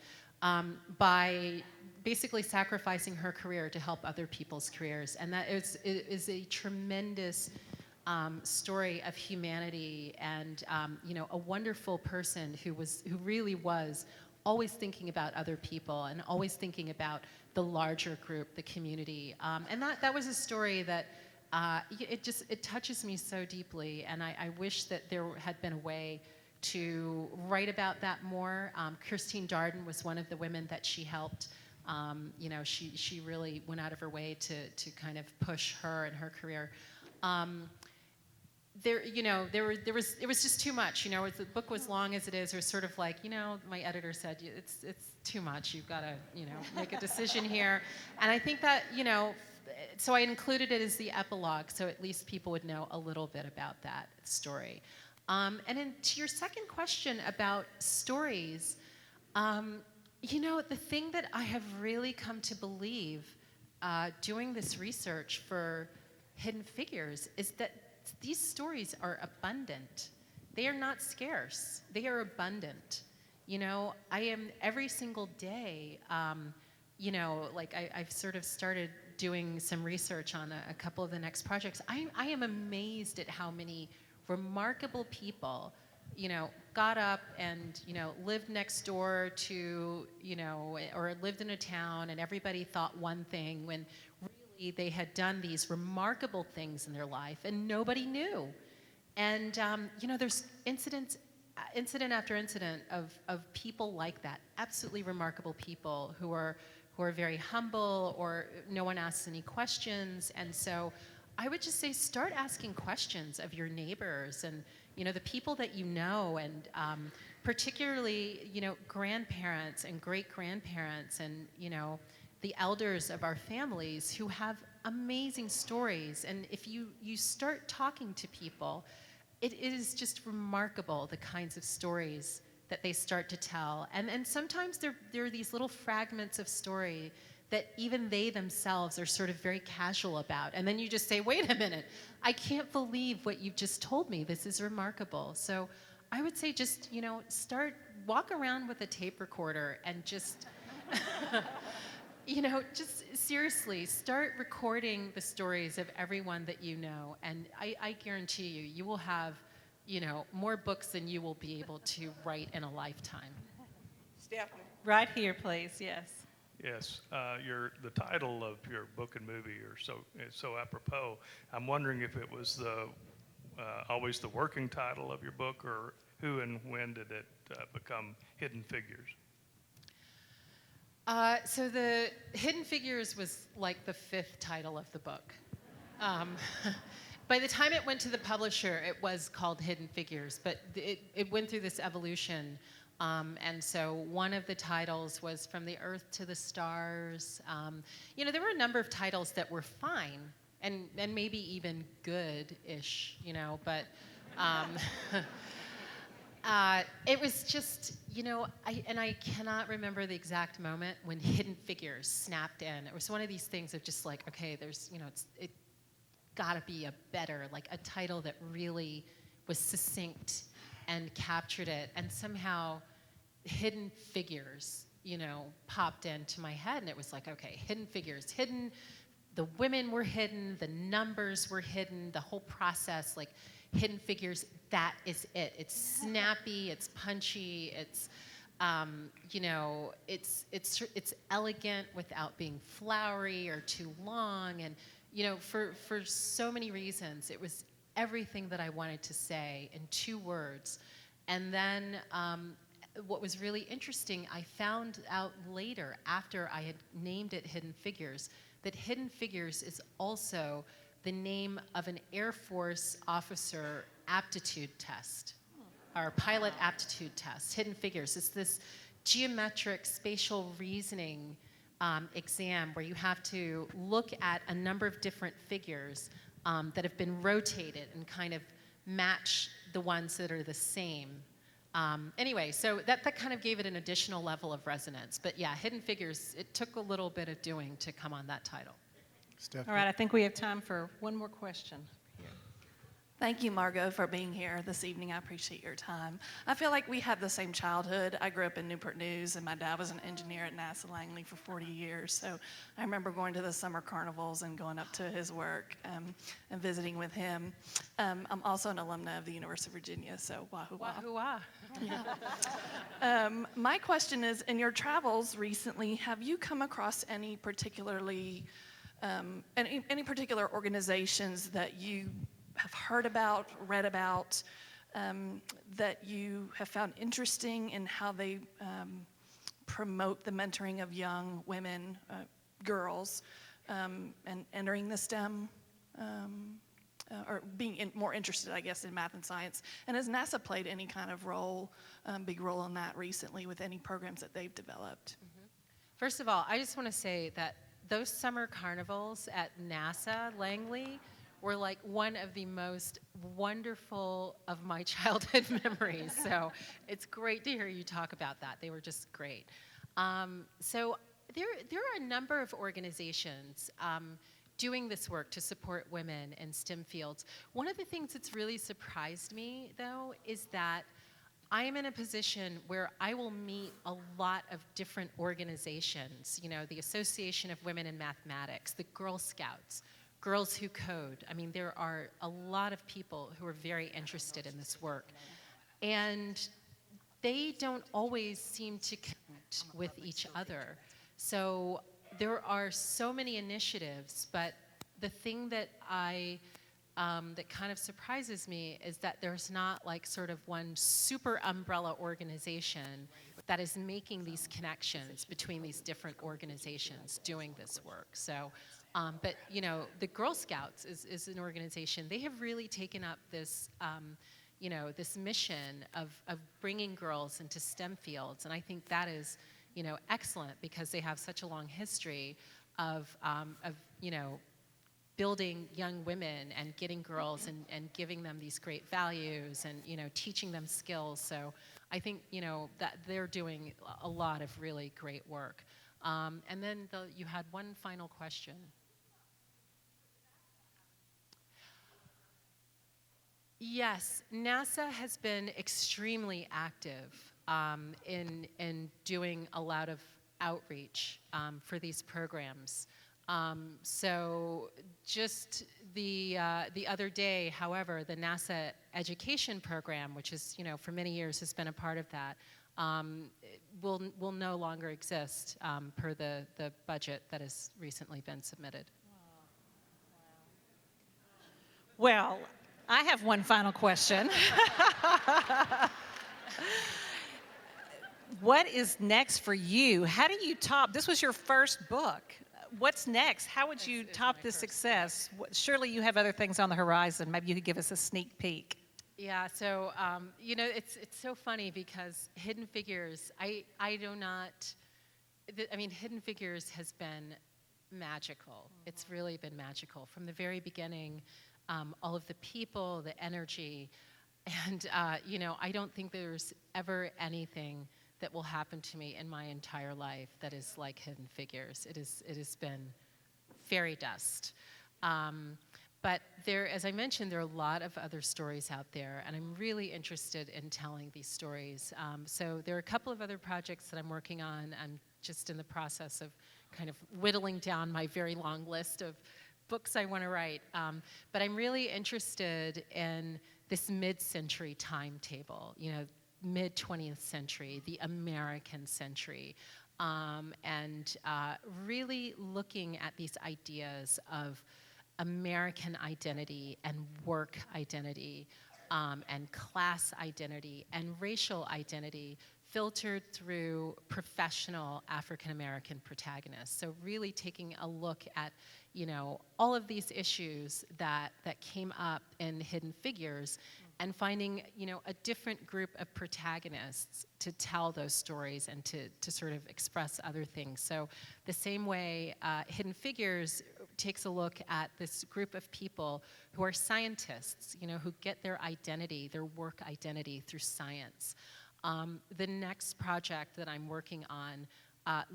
by basically sacrificing her career to help other people's careers. And that is a tremendous story of humanity, and you know, a wonderful person who really was always thinking about other people and always thinking about the larger group, the community. And that was a story that it touches me so deeply, and I wish that there had been a way to write about that more. Christine Darden was one of the women that she helped. You know, she really went out of her way to kind of push her and her career. it was just too much. The book was long as it is. It was sort of like, my editor said, it's too much. You've got to, make a decision here. And I think that, so I included it as the epilogue, so at least people would know a little bit about that story. And then to your second question about stories, the thing that I have really come to believe doing this research for Hidden Figures is that these stories are abundant. They are not scarce. They are abundant. I am every single day, I've sort of started doing some research on a couple of the next projects. I am amazed at how many remarkable people, got up and, lived next door to, or lived in a town and everybody thought one thing when really they had done these remarkable things in their life and nobody knew. And, there's incident after incident of people like that, absolutely remarkable people who are very humble or no one asks any questions. And so I would just say start asking questions of your neighbors and, the people that you know, and particularly, grandparents and great-grandparents and, the elders of our families who have amazing stories. And if you start talking to people, it is just remarkable the kinds of stories that they start to tell. And sometimes there are these little fragments of story that even they themselves are sort of very casual about. And then you just say, wait a minute, I can't believe what you've just told me. This is remarkable. So I would say just, walk around with a tape recorder and just, just seriously start recording the stories of everyone that you know. And I guarantee you will have, more books than you will be able to write in a lifetime. Stephanie. Right here, please, yes. Yes, the title of your book and movie is so apropos. I'm wondering if it was always the working title of your book, or who and when did it become Hidden Figures? So the Hidden Figures was like the fifth title of the book. By the time it went to the publisher, it was called Hidden Figures, but it went through this evolution. And so one of the titles was From the Earth to the Stars. There were a number of titles that were fine and maybe even good-ish, but it was just, I cannot remember the exact moment when Hidden Figures snapped in. It was one of these things of just like, okay, there's, it gotta be a better, like a title that really was succinct and captured it, and somehow Hidden Figures, popped into my head, and it was like, okay, Hidden Figures, hidden, the women were hidden, the numbers were hidden, the whole process, like Hidden Figures, that is it. It's snappy, it's punchy, it's, it's elegant without being flowery or too long, and, for so many reasons, it was everything that I wanted to say in 2 words. And then what was really interesting, I found out later, after I had named it Hidden Figures, that Hidden Figures is also the name of an Air Force officer aptitude test, our pilot aptitude test. Hidden Figures is this geometric spatial reasoning exam where you have to look at a number of different figures that have been rotated and kind of match the ones that are the same. Anyway, so that kind of gave it an additional level of resonance. But yeah, Hidden Figures, it took a little bit of doing to come on that title. Stephanie. All right, I think we have time for one more question. Thank you, Margot, for being here this evening. I appreciate your time. I feel like we have the same childhood. I grew up in Newport News, and my dad was an engineer at NASA Langley for 40 years. So I remember going to the summer carnivals and going up to his work and visiting with him. I'm also an alumna of the University of Virginia, so wahoo wah. Wahoo wah. My question is, in your travels recently, have you come across any particularly, any particular organizations that you have heard about, read about, that you have found interesting in how they promote the mentoring of young women, girls, and entering the STEM or being more interested, I guess, in math and science? And has NASA played any kind of role, big role in that recently with any programs that they've developed? First of all, I just want to say that those summer carnivals at NASA Langley were like one of the most wonderful of my childhood memories. So it's great to hear you talk about that. They were just great. So there are a number of organizations doing this work to support women in STEM fields. One of the things that's really surprised me, though, is that I am in a position where I will meet a lot of different organizations, you know, the Association of Women in Mathematics, the Girl Scouts, Girls Who Code. I mean, there are a lot of people who are very interested in this work. And they don't always seem to connect with each other. So there are so many initiatives, but the thing that that kind of surprises me is that there's not like sort of one super umbrella organization that is making these connections between these different organizations doing this work. So, but you know, the Girl Scouts is an organization. They have really taken up this, you know, this mission of bringing girls into STEM fields, and I think that is, you know, excellent because they have such a long history of you know, building young women and getting girls and giving them these great values and, you know, teaching them skills. So I think, you know, that they're doing a lot of really great work. And then you had one final question. Yes, NASA has been extremely active in doing a lot of outreach for these programs. So just the other day, however, the NASA education program, which is, you know, for many years has been a part of that, will no longer exist per the budget that has recently been submitted. Well, I have one final question. What is next for you? How do you top? This was your first book. What's next? How would you top this success? Surely you have other things on the horizon. Maybe you could give us a sneak peek. Yeah, so, you know, it's so funny because Hidden Figures, I mean, Hidden Figures has been magical. It's really been magical. From the very beginning, all of the people, the energy, and, you know, I don't think there's ever anything that will happen to me in my entire life that is like Hidden Figures. It has been fairy dust. But there, as I mentioned, there are a lot of other stories out there, and I'm really interested in telling these stories. So there are a couple of other projects that I'm working on. I'm just in the process of kind of whittling down my very long list of books I want to write. But I'm really interested in this mid-century timetable, you know, mid-20th century, the American century, and really looking at these ideas of American identity and work identity and class identity and racial identity filtered through professional African-American protagonists. So really taking a look at, you know, all of these issues that came up in Hidden Figures and finding, you know, a different group of protagonists to tell those stories and to sort of express other things. So the same way Hidden Figures takes a look at this group of people who are scientists, you know, who get their identity, their work identity through science. The next project that I'm working on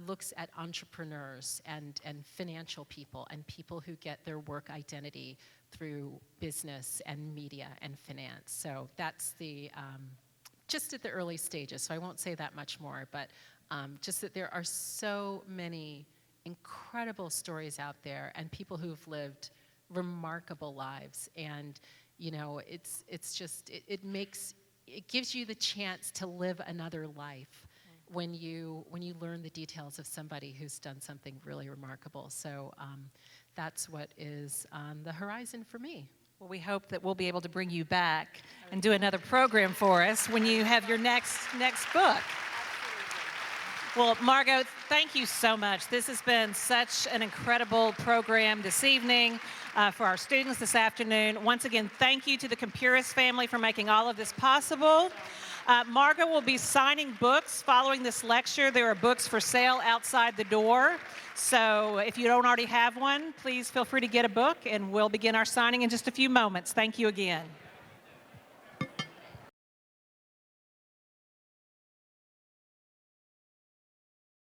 looks at entrepreneurs and financial people and people who get their work identity through business and media and finance. So that's the, just at the early stages, so I won't say that much more, but just that there are so many incredible stories out there and people who've lived remarkable lives. And, you know, it's just, it gives you the chance to live another life when you learn the details of somebody who's done something really remarkable. So that's what is on the horizon for me. Well, we hope that we'll be able to bring you back and do another program for us when you have your next book. Well, Margot, thank you so much. This has been such an incredible program this evening for our students this afternoon. Once again, thank you to the Kumpuris family for making all of this possible. Margot will be signing books following this lecture. There are books for sale outside the door. So if you don't already have one, please feel free to get a book, and we'll begin our signing in just a few moments. Thank you again.